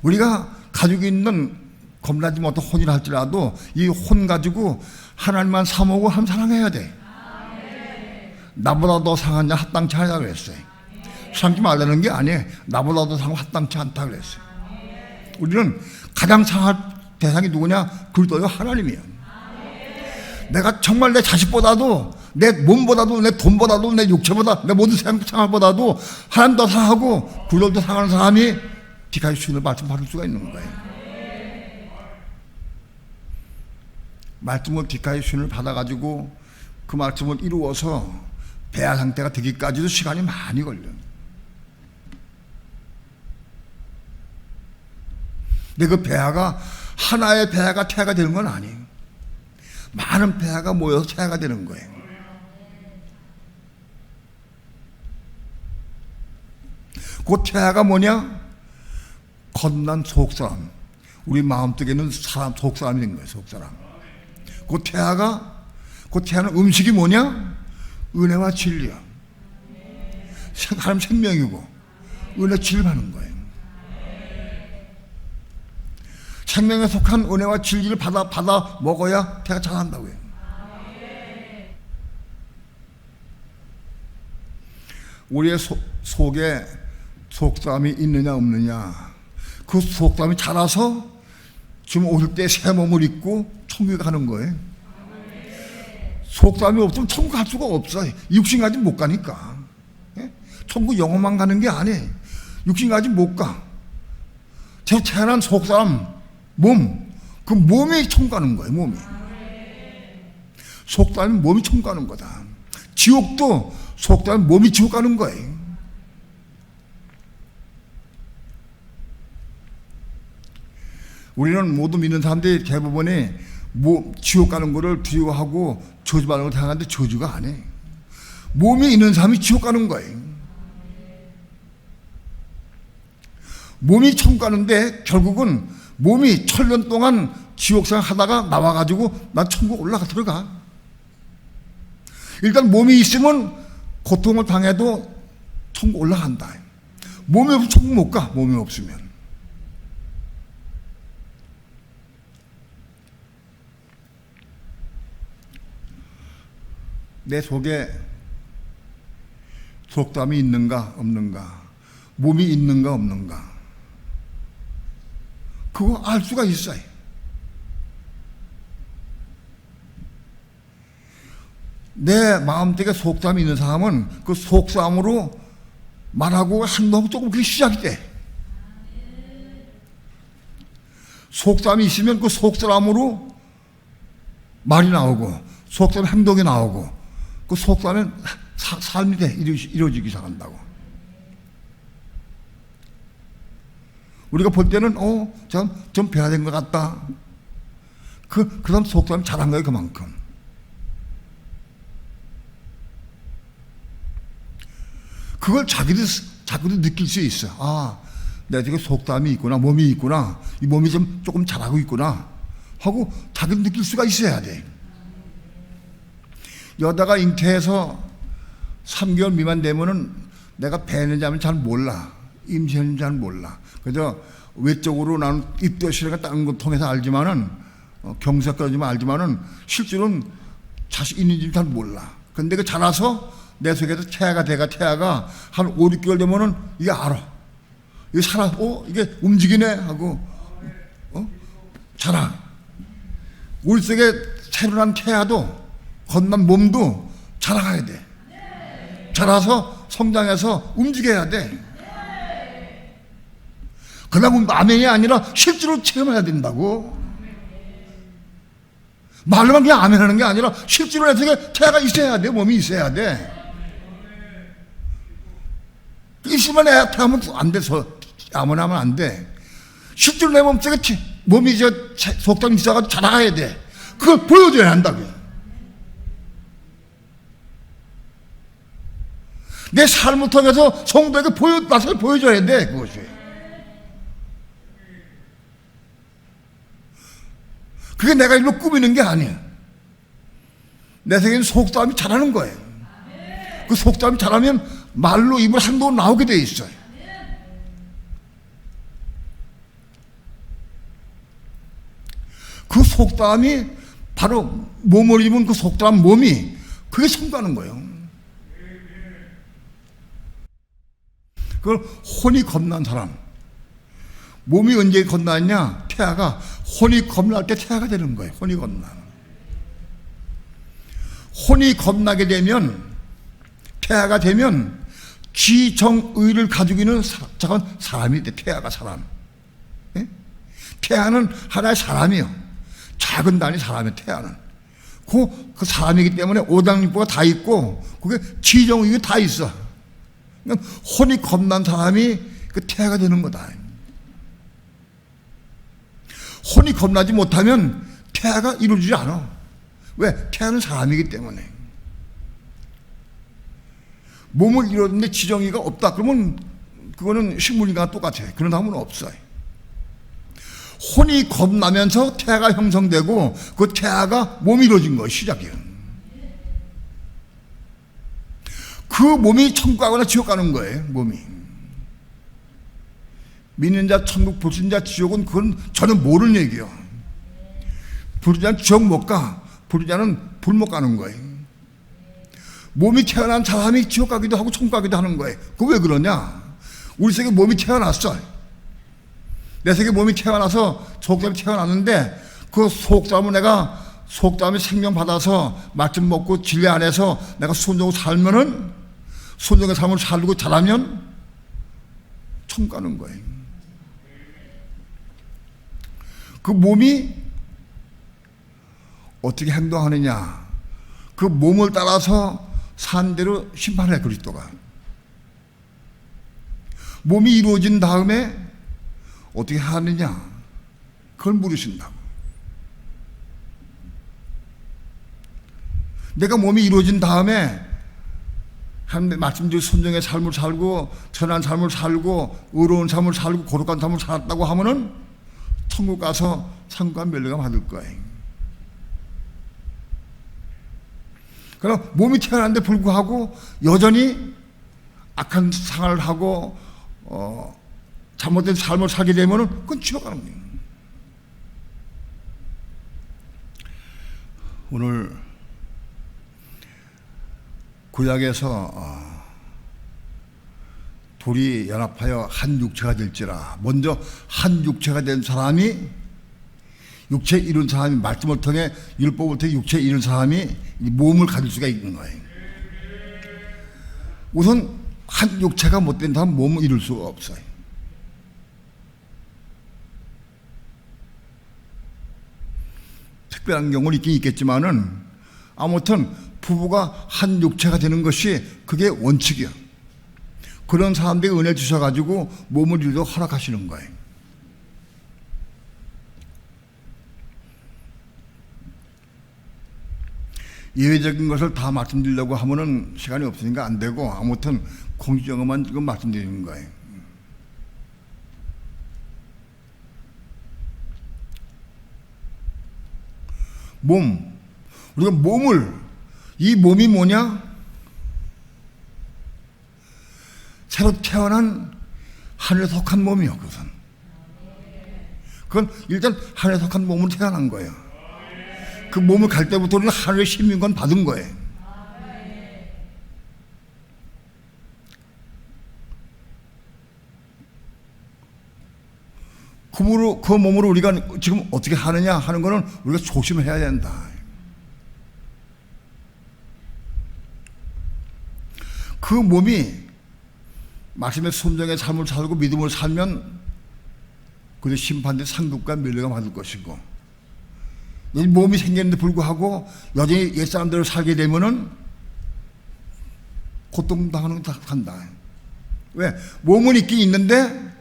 우리가 가지고 있는 겁나지 못한 혼이라 할지라도 이 혼 가지고 하나님만 사모고 하나님 사랑해야 돼. 나보다 더 상한 자 합당치 않다 그랬어요. 삼지 말라는 게 아니에요. 나보다 더 상하고 합당치 않다 그랬어요. 우리는 가장 상할 대상이 누구냐? 그리스도요 하나님이에요. 내가 정말 내 자식보다도 내 몸보다도 내 돈보다도 내 육체보다 내 모든 생활보다도 하나님 더 상하고 그리스도 더 상하는 사람이 디카이오 슈대를 말씀 받을 수가 있는 거예요. 말씀을 디카이오 슈대를 받아가지고 그 말씀을 이루어서 배아 상태가 되기까지도 시간이 많이 걸려요. 근데 그 배아가 하나의 배아가 태아가 되는 건 아니에요. 많은 배아가 모여서 태아가 되는 거예요. 그 태아가 뭐냐? 겁난 속사람. 우리 마음속에는 사람, 속사람이 된 거예요. 속사람. 그 태아는 음식이 뭐냐? 은혜와 진리야. 사람 생명이고 은혜 진리를 받는 거예요. 생명에 속한 은혜와 진리를 받아 먹어야 태가 자란다고요. 우리의 속에 속사람이 있느냐 없느냐, 그 속사람이 자라서 지금 오실 때 새 몸을 입고 천국에 가는 거예요. 속사람이 없으면 천국 갈 수가 없어요. 육신까지 못 가니까. 천국 영혼만 가는 게 아니에요. 육신까지 못 가. 저 태어난 속사람 몸, 그 몸이 천국 가는 거예요. 몸이. 속사람이 몸이 천국 가는 거다. 지옥도 속사람이 몸이 지옥 가는 거예요. 우리는 모두 믿는 사람들이 대부분이 지옥 가는 거를 두려워하고 저주받는 걸 생각하는데 저주가 아니에요. 몸이 있는 사람이 지옥 가는 거예요. 몸이 천국 가는데 결국은 몸이 1000년 동안 지옥 생활하다가 나와가지고 난 천국 올라가 들어가. 일단 몸이 있으면 고통을 당해도 천국 올라간다. 몸이 없으면 천국 못 가. 몸이 없으면. 내 속에 속담이 있는가 없는가, 몸이 있는가 없는가, 그거 알 수가 있어요. 내 마음속에 속담이 있는 사람은 그 속담으로 말하고 행동 조금 그게 시작이 돼. 속담이 있으면 그 속담으로 말이 나오고 속담 행동이 나오고 그 속담은 삶이 돼. 이루어지기 시작한다고. 우리가 볼 때는 좀 변화된 것 같다. 그 사람 속담이 잘한 거예요, 그만큼. 그걸 자기도 느낄 수 있어. 아, 내가 지금 속담이 있구나, 몸이 있구나, 이 몸이 좀 조금 잘하고 있구나 하고 자기도 느낄 수가 있어야 돼. 여자가 잉태해서 3개월 미만 되면은 내가 배는지 하면 잘 몰라. 임신했는지 잘 몰라. 그래서 외적으로 나는 입덧이라는 다른 걸 통해서 알지만은, 경색까지만 알지만은, 실제로는 자식 있는지 잘 몰라. 근데 그 자라서 내 속에서 태아가 한 5, 6개월 되면은 이게 알아. 이게 살아, 이게 움직이네 하고, 자라. 우리 속에 새로 난 태아도, 건난 몸도 자라가야 돼. 자라서 성장해서 움직여야 돼. 그러면 아멘이 아니라 실제로 체험해야 된다고. 말로만 그냥 아멘 하는 게 아니라 실제로 내 속에 태아가 있어야 돼. 몸이 있어야 돼. 있으면 애 태하면 안 돼서 아무나 하면 안 돼. 실제로 내 몸속에 몸이 속담이 있어가지고 자라가야 돼. 그걸 보여줘야 한다고. 내 삶을 통해서 성도에게 맛을 보여줘야 돼, 그것이. 그게 내가 일로 꾸미는 게 아니야. 내 세계는 속담이 잘하는 거예요. 그 속담이 잘하면 말로 입을 행동으로 나오게 돼 있어요. 그 속담이 바로 몸을 입은 그 속담 몸이 그게 성가는 거예요. 그걸 혼이 겁난 사람. 몸이 언제 겁나냐? 태아가 혼이 겁날 때 태아가 되는 거예요. 혼이 겁나. 혼이 겁나게 되면, 태아가 되면 지정의를 가지고 있는 작은 사람이 돼. 태아가 사람. 예? 태아는 하나의 사람이요. 작은 단위 사람이에요. 태아는. 그 사람이기 때문에 오장육부가 다 있고 그게 지정의가 다 있어. 그러니까 혼이 겁난 사람이 그 태아가 되는 거다. 혼이 겁나지 못하면 태아가 이루어지지 않아. 왜? 태아는 사람이기 때문에. 몸을 이루었는데 지정의가 없다. 그러면 그거는 식물인과 똑같아요. 그런 사람은 없어요. 혼이 겁나면서 태아가 형성되고 그 태아가 몸이 이루어진 거예요. 시작이에요. 그 몸이 천국 가거나 지옥 가는 거예요. 몸이. 믿는 자 천국, 불신 자 지옥은 그건 저는 모르는 얘기예요. 불신자는 지옥 못 가. 불신자는 불 못 가는 거예요. 몸이 태어난 사람이 지옥 가기도 하고 천국 가기도 하는 거예요. 그거 왜 그러냐? 우리 속에 몸이 태어났어. 내 속에 몸이 태어나서 속담이 태어났는데 그 속담을 내가 속담이 생명 받아서 맛좀 먹고 진리 안에서 내가 순종을 살면은 순종의 삶을 살고 자라면 천국 가는 거예요. 그 몸이 어떻게 행동하느냐, 그 몸을 따라서 산 대로 심판해. 그리스도가 몸이 이루어진 다음에 어떻게 하느냐, 그걸 물으신다고. 내가 몸이 이루어진 다음에 하나님의 말씀대로 순종의 삶을 살고 선한 삶을 살고 의로운 삶을 살고 거룩한 삶을 살았다고 하면은 천국 가서 상과 멸류관 받을 거예요. 그럼 몸이 태어났는데 불구하고 여전히 악한 생활을 하고 잘못된 삶을 살게 되면은 그건 지옥 가는 거예요. 오늘 구약에서 둘이 연합하여 한 육체가 될지라, 먼저 한 육체가 된 사람이, 육체 이룬 사람이, 말씀을 통해 율법을 통해 육체 이룬 사람이 몸을 가질 수가 있는 거예요. 우선 한 육체가 못 된 사람은 몸을 이룰 수가 없어요. 특별한 경우는 있긴 있겠지만은 아무튼 부부가 한 육체가 되는 것이 그게 원칙이야. 그런 사람들에게 은혜 주셔가지고 몸을 이루도록 허락하시는 거예요. 예외적인 것을 다 말씀드리려고 하면은 시간이 없으니까 안 되고, 아무튼 공식적인 것만 지금 말씀드리는 거예요. 몸, 우리가 이 몸이 뭐냐? 새로 태어난 하늘에 속한 몸이요. 그건 일단 하늘에 속한 몸으로 태어난 거예요. 그 몸을 갈 때부터 우리는 하늘의 시민권 받은 거예요. 그 몸으로 우리가 지금 어떻게 하느냐 하는 거는 우리가 조심해야 된다. 그 몸이 말씀의 순종의 삶을 살고 믿음을 살면 그저 심판대 상급과 멸류가 받을 것이고, 이 몸이 생겼는데 불구하고 여전히 옛사람대로 살게 되면은 고통당하는 거 한다. 왜? 몸은 있긴 있는데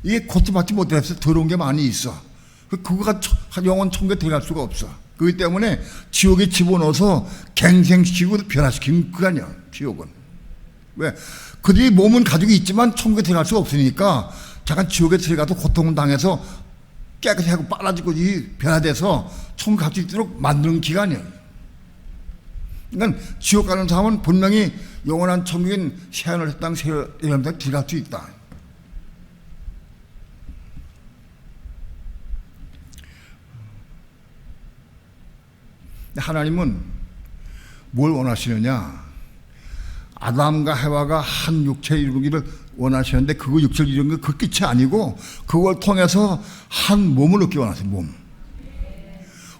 이게 고통받지 못해서 더러운 게 많이 있어. 그거가 영원 천국에 들어갈 수가 없어. 그렇기 때문에 지옥에 집어넣어서 갱생시키고 변화시키는 그 아니야, 지옥은. 왜? 그들이 몸은 가지고 있지만 천국에 들어갈 수가 없으니까 잠깐 지옥에 들어가도 고통을 당해서 깨끗이 하고 빨라지고 변화돼서 천국 갈 수 있도록 만드는 기간이야. 그러니까 지옥 가는 사람은 분명히 영원한 천국인 새하늘 땅 새 이런 데 들어갈 수 있다. 하나님은 뭘 원하시느냐? 아담과 해와가 한 육체 이루기를 원하시는데, 그거 육체를 이루는 게 그 끝이 아니고 그걸 통해서 한 몸을 얻기 원하세요. 몸.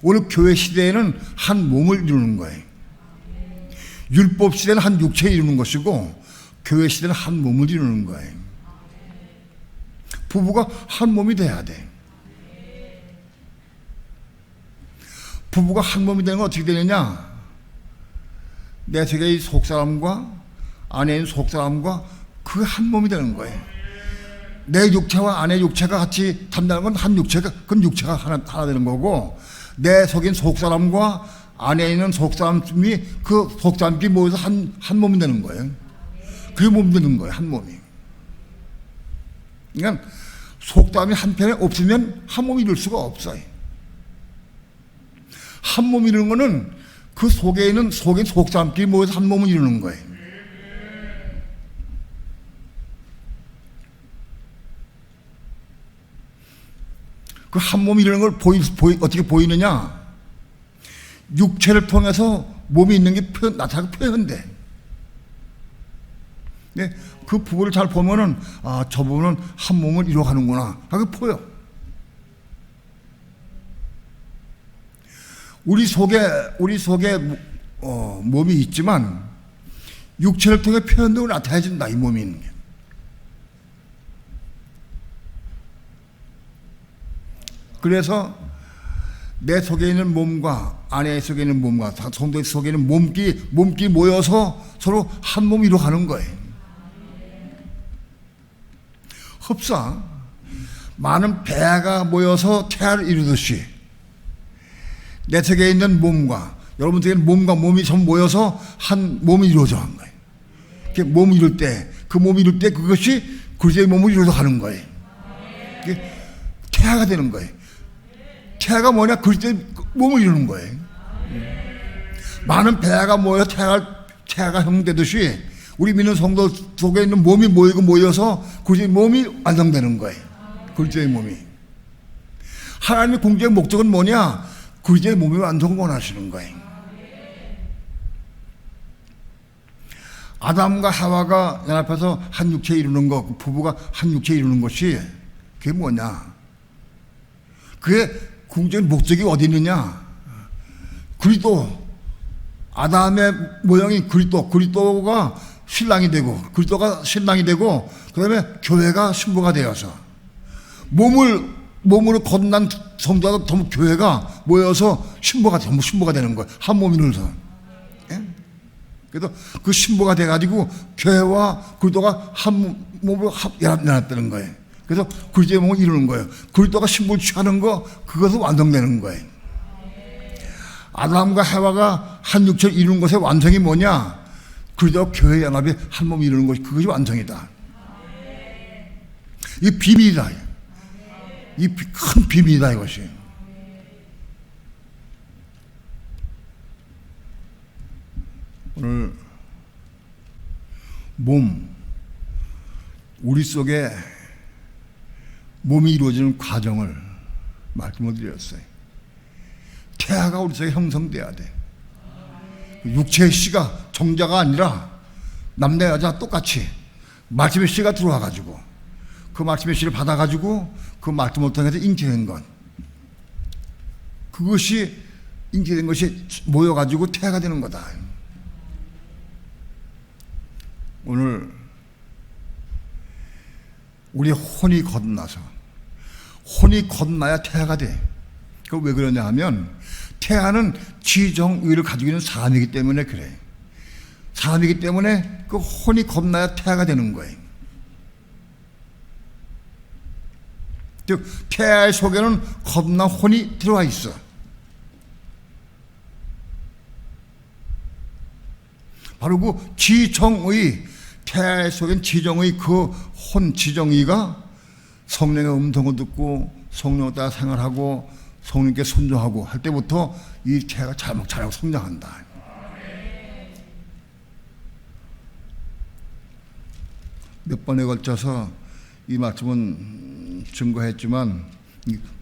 오늘 교회 시대에는 한 몸을 이루는 거예요. 율법 시대는 한 육체를 이루는 것이고 교회 시대는 한 몸을 이루는 거예요. 부부가 한 몸이 돼야 돼. 부부가 한 몸이 되는 건 어떻게 되느냐? 내 속의 속사람과 아내인 속사람과 그 한 몸이 되는 거예요. 내 육체와 아내 육체가 같이 담당하는 건 한 육체가, 그건 육체가 하나 되는 거고, 내 속인 속사람과 안에 있는 속사람이 그 속사람끼리 모여서 한 몸이 되는 거예요. 그게 몸이 되는 거예요, 한 몸이. 그러니까 속담이 한편에 없으면 한 몸이 이룰 수가 없어요. 한 몸이 이루는 거는 그 속에 있는 속사람끼리 모여서 한 몸을 이루는 거예요. 그 한 몸이 이루는 걸 어떻게 보이느냐? 육체를 통해서 몸이 있는 게 나타나고 표현돼. 네, 그 부분을 잘 보면은, 아, 저 부분은 한 몸을 이루어가는구나 하고 보여. 우리 속에 몸이 있지만 육체를 통해 표현되고 나타내진다, 이 몸이 있는 게. 그래서 내 속에 있는 몸과 아내 속에 있는 몸과 성도 속에 있는 몸끼리 모여서 서로 한 몸 이루어가는 거예요. 흡사 많은 배가 모여서 태아를 이루듯이 내 속에 있는 몸과 여러분 속에 있는 몸과 몸이 전부 모여서 한 몸이 이루어져 간 거예요. 몸을 이룰 때, 그 몸을 이룰 때 그것이 그리스도의 몸을 이루어져 가는 거예요. 태아가 되는 거예요. 태아가 뭐냐? 그리스도의 몸을 이루는 거예요. 많은 배가 모여 태아가 형되듯이 우리 믿는 성도 속에 있는 몸이 모여서 그리스도의 몸이 완성되는 거예요. 그리스도의 몸이. 하나님의 공적인 목적은 뭐냐? 그리스도의 몸이 완성을 원하시는 거예요. 아담과 하와가 연합해서 한 육체 이루는 것, 부부가 한 육체 이루는 것이 그게 뭐냐? 그게 궁극적인 목적이 어디 있느냐? 그리스도, 아담의 모형인 그리스도가 신랑이 되고, 그리스도가 신랑이 되고, 그 다음에 교회가 신부가 되어서 몸으로 거듭난 성도가 전부 교회가 모여서 전부 신부가 되는 거예요. 한 몸이 이루어서. 예? 그래서 그 신부가 돼가지고 교회와 그리스도가 한 몸으로 연합되는 거예요. 그래서 그리스도의 몸을 이루는 거예요. 그리스도가 신부를 취하는 거, 그것은 완성되는 거예요. 아담과 해와가 한 육체를 이루는 것의 완성이 뭐냐? 그저 교회 연합이 한 몸을 이루는 것이 그것이 완성이다. 이 비밀이다. 이 큰 비밀이다 이것이. 오늘 우리 속에 몸이 이루어지는 과정을 말씀을 드렸어요. 태아가 우리 속에 형성돼야 돼. 육체의 씨가 정자가 아니라 남자 여자 똑같이 말씀의 씨가 들어와가지고 그 말씀의 씨를 받아가지고 그 말씀을 통해서 잉태된 것, 그것이 잉태된 것이 모여가지고 태아가 되는 거다. 오늘 우리 혼이 거듭나야 태아가 돼. 그 왜 그러냐 하면 태아는 지정의를 가지고 있는 사람이기 때문에 그래. 사람이기 때문에 그 혼이 거듭나야 태아가 되는 거예요. 즉 태아의 속에는 거듭난 혼이 들어와 있어. 바로 그 지정의, 태아의 속엔 지정의 그 혼 지정의가 성령의 음성을 듣고 성령을 따라 생활하고 성령께 순종하고 할 때부터 이 태아가 자라고 성장한다. 몇 번에 걸쳐서 이 말씀은 증거했지만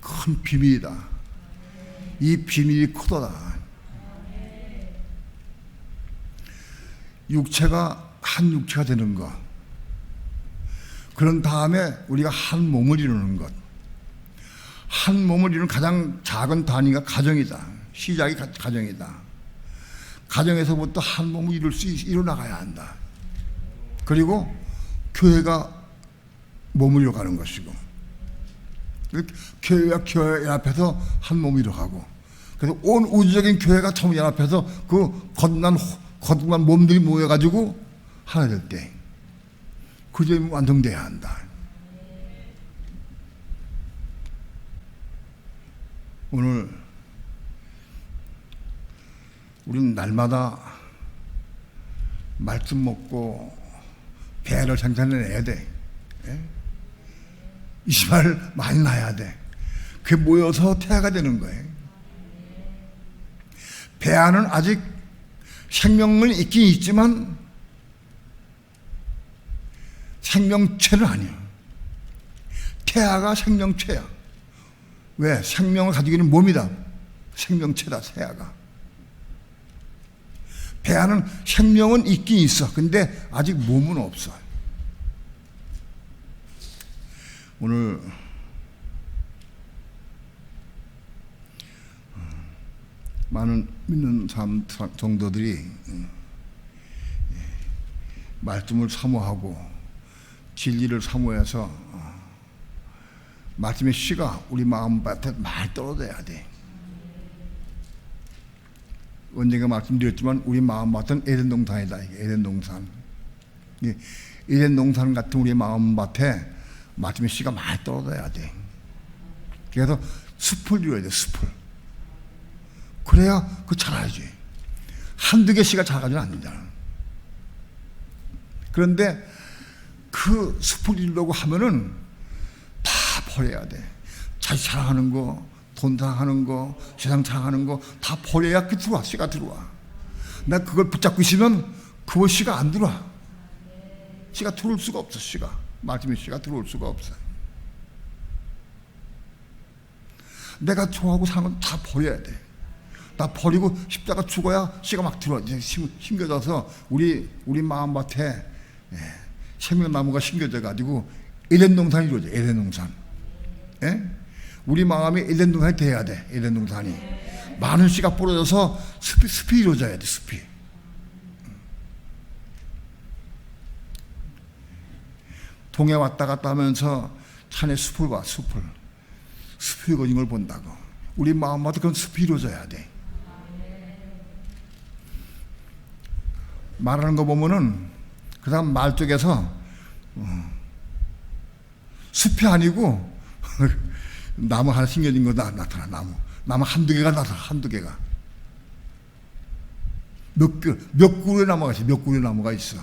큰 비밀이다. 이 비밀이 크도다. 육체가 한 육체가 되는 것, 그런 다음에 우리가 한 몸을 이루는 것, 한 몸을 이루는 가장 작은 단위가 가정이다. 시작이 가정이다. 가정에서부터 한 몸을 이뤄나가야 한다. 그리고 교회가 몸을 이뤄가는 것이고, 교회와 교회 연합해서 한 몸을 이뤄가고, 그래서 온 우주적인 교회가 전부 연합해서 그 거듭난 몸들이 모여가지고 하나 될 때, 그 점이 완성돼야 한다. 오늘 우리는 날마다 말씀 먹고 배를 생산해내야 돼. 이스마엘 많이 낳아야 돼. 그게 모여서 태아가 되는 거예요. 배아는 아직 생명은 있긴 있지만 생명체는 아니야. 태아가 생명체야. 왜? 생명을 가지고 있는 몸이다. 생명체다, 태아가. 배아는 생명은 있긴 있어. 근데 아직 몸은 없어. 오늘 많은 믿는 성도들이 말씀을 사모하고 진리를 사모해서 말씀의 씨가 우리 마음밭에 많이 떨어져야 돼. 언젠가 말씀드렸지만 우리 마음밭은 에덴 동산이다. 에덴 동산. 에덴 동산 같은 우리 마음밭에 말씀의 씨가 많이 떨어져야 돼. 그래서 숲을 이루어야 돼. 숲을. 그래야 그 자라야지. 한두 개 씨가 자라가지는 않는다. 그런데 그 숲을 이루려고 하면은 다 버려야 돼. 자기 사랑하는 거, 돈 사랑하는 거, 세상 사랑하는 거 다 버려야 그 들어와. 씨가 들어와. 나 그걸 붙잡고 있으면 그 씨가 안 들어와. 씨가 들어올 수가 없어. 씨가. 말씀의 씨가 들어올 수가 없어. 내가 좋아하고 사는 건 다 버려야 돼. 다 버리고 십자가 죽어야 씨가 막 들어와. 심겨져서 우리 마음밭에 생명나무가 심겨져 가지고 에덴 동산이 이루어져. 에덴 동산. 우리 마음이 에덴 동산이 돼야 돼. 에덴 동산이 많은 씨가 뿌려져서 숲이 이루어져야 돼. 숲이. 동해 왔다 갔다 하면서 산에 숲을 봐. 숲이 이루어진 걸 본다고. 우리 마음마다 그런 숲이 이루어져야 돼. 말하는 거 보면은 그 사람 말 쪽에서 숲이 아니고 나무 하나 심겨진 거다 나타나. 나무 한두 개가 나타나. 한두 개가. 몇 그루의 나무가 있어. 몇 그루의 나무가 있어.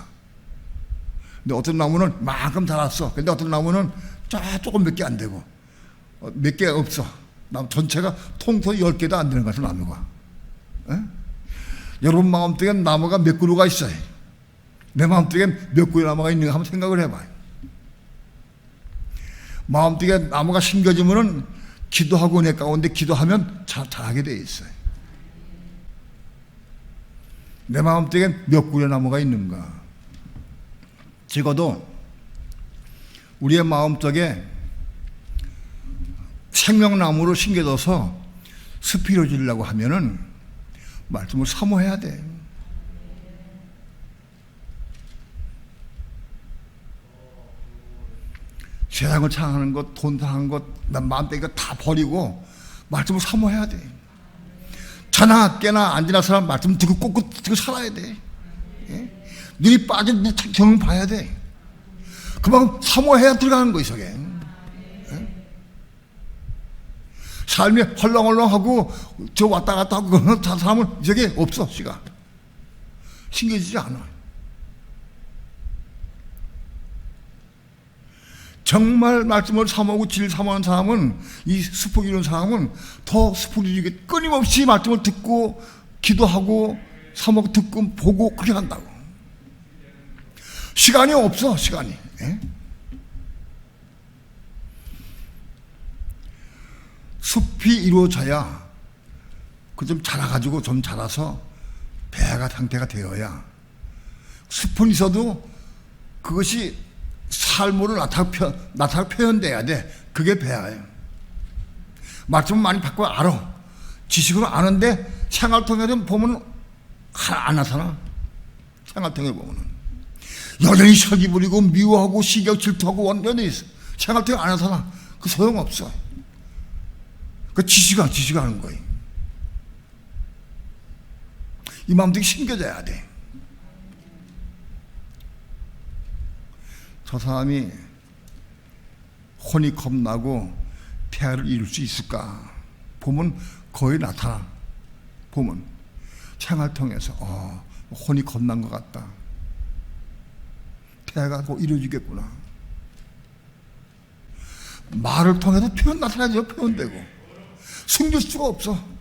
근데 어떤 나무는 만큼 자랐어. 근데 어떤 나무는 조금 몇 개 안 되고, 몇 개 없어. 나무 전체가 통틀어 10개도 안 되는 것 같은 나무가. 에? 여러분 마음속에 나무가 몇 그루가 있어요. 내 마음속에 몇 그루의 나무가 있는가 한번 생각을 해봐요. 마음속에 나무가 심겨지면은 기도하고 은혜 가운데 기도하면 잘하게 돼 있어요. 내 마음속에 몇 그루의 나무가 있는가. 적어도 우리의 마음속에 생명나무로 심겨져서 숲이 이루어지려고 하면은 말씀을 사모해야 돼. 세상을 사랑하는 것, 돈 사랑하는 것, 난 마음대로 다 버리고 말씀을 사모해야 돼. 자나 깨나 앉으나 사람 말씀 듣고 꼭 듣고 살아야 돼. 예? 눈이 빠진 경험 봐야 돼. 그만큼 사모해야 들어가는 거야, 속에. 예? 삶이 헐렁헐렁하고 저 왔다 갔다 하고 그런 사람은 저게 없어, 시간. 신겨지지 않아. 정말 말씀을 사모하고 진리를 사모하는 사람은, 이 숲을 이루는 사람은 더 숲을 이루게 끊임없이 말씀을 듣고 기도하고 사모하고 듣고 보고 그렇게 한다고. 시간이 없어, 시간이. 예? 숲이 이루어져야 그 좀 자라가지고 좀 자라서 배가 상태가 되어야, 숲은 있어도 그것이 삶으로 나타나 표현돼야 돼. 그게 배아예요. 말씀을 많이 받고 알아. 지식으로 아는데 생활 통해서 보면 안 나타나. 생활 통해 보면은 여전히 설기 부리고 미워하고 시기하고 질투하고 원전히 있어. 생활 통해 안 나타나. 그 소용없어. 그 지식하는 거예요. 이 마음속에 심겨져야 돼. 저 사람이 혼이 겁나고 태아를 이룰 수 있을까? 보면 거의 나타나. 보면 생활 통해서 혼이 겁난 것 같다. 태아가 곧 이루어지겠구나. 말을 통해서 표현 나타나죠. 표현되고 숨길 수가 없어.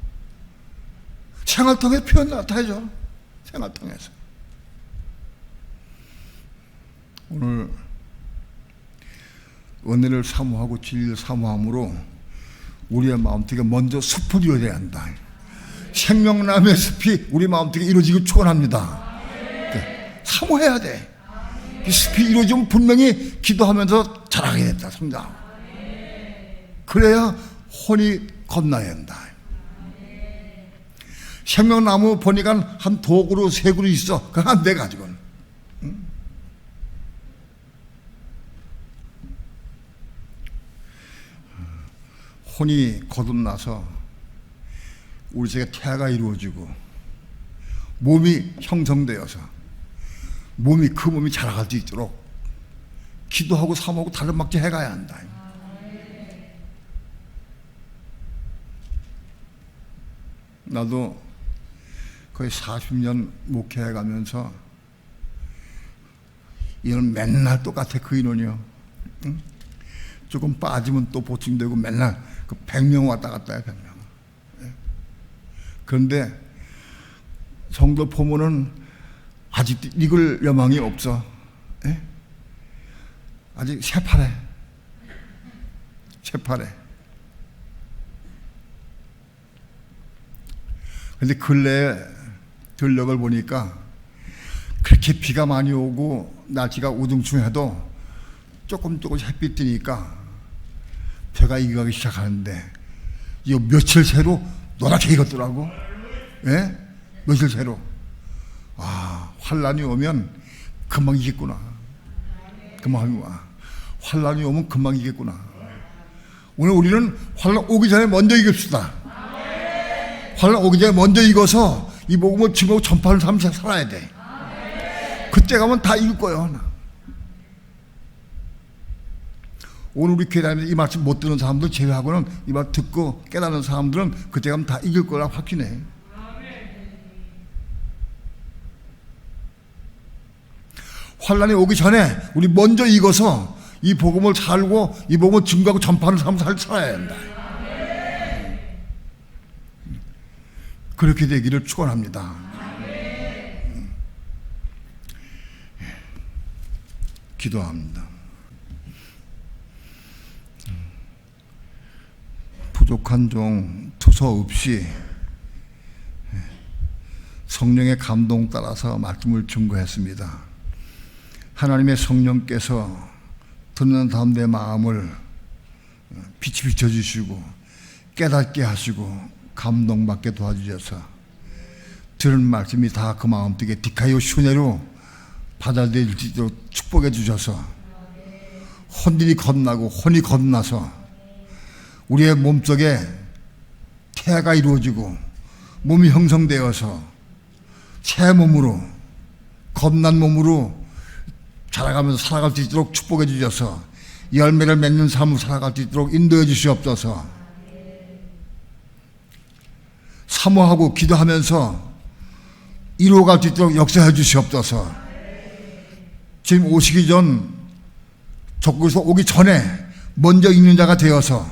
생활 통해서 표현 나타나죠. 생활 통해서. 오늘 은혜를 사모하고 진리를 사모함으로 우리의 마음속에 먼저 숲을 이루어야 한다. 생명나무의 숲이 우리 마음속에 이루어지길 축원합니다. 네. 사모해야 돼. 이 숲이 이루어지면 분명히 기도하면서 자라게 된다. 성장. 그래야 혼이 겁나야 한다. 생명나무 보니까 한 2그루 3그루 있어. 그거 한 4가지건. 혼이 거듭나서 우리 속에 태아가 이루어지고 몸이 형성되어서 그 몸이 자라갈 수 있도록 기도하고 사모하고 다른 막지 해가야 한다. 나도 거의 40년 목회해가면서 이건 맨날 똑같아. 그 인원이요. 응? 조금 빠지면 또 보충되고 맨날 그 100명 왔다 갔다 해. 100명. 예. 그런데 성도 보면은 아직도 읽을 여망이 없어. 예? 아직 새파래. 근데 근래에 들녘을 보니까 그렇게 비가 많이 오고 날씨가 우중충해도 조금 햇빛 뜨니까 배가 익어가기 시작하는데 이 며칠 새로 노랗게 익었더라고. 예? 며칠 새로. 환란이 오면 금방 익겠구나. 환란이 오면 금방 익겠구나. 오늘 우리는 환란 오기 전에 먼저 익읍시다. 환란 오기 전에 먼저 익어서 이 복음을 증거하고 전파하는 삶을 살아야 돼. 그때 가면 다 익을 거예요. 오늘 우리 교회 다니면서 이 말씀 못 듣는 사람들 제외하고는 이 말 듣고 깨닫는 사람들은 그때 가면 다 이길 거라 확신해. 환란이 오기 전에 우리 먼저 익어서 이 복음을 살고 이 복음을 증거하고 전파하는 삶을 살아야 한다. 그렇게 되기를 축원합니다. 기도합니다. 부족한 종 투서 없이 성령의 감동 따라서 말씀을 증거했습니다. 하나님의 성령께서 듣는 다음 내 마음을 빛이 비춰주시고 깨닫게 하시고 감동받게 도와주셔서 들은 말씀이 다 그 마음속에 디카이오 슈네로 받아들일 수 있도록 축복해 주셔서 혼일이 겁나고 혼이 겁나서 우리의 몸속에 태아가 이루어지고 몸이 형성되어서 새 몸으로 겁난 몸으로 자라가면서 살아갈 수 있도록 축복해 주셔서 열매를 맺는 삶을 살아갈 수 있도록 인도해 주시옵소서. 사모하고 기도하면서 이루어갈 수 있도록 역사해 주시옵소서. 지금 오시기 전 적국에서 오기 전에 먼저 있는 자가 되어서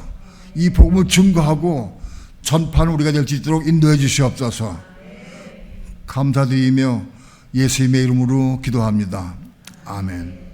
이 복음을 증거하고 전파하는 우리가 될 수 있도록 인도해 주시옵소서. 감사드리며 예수님의 이름으로 기도합니다. 아멘.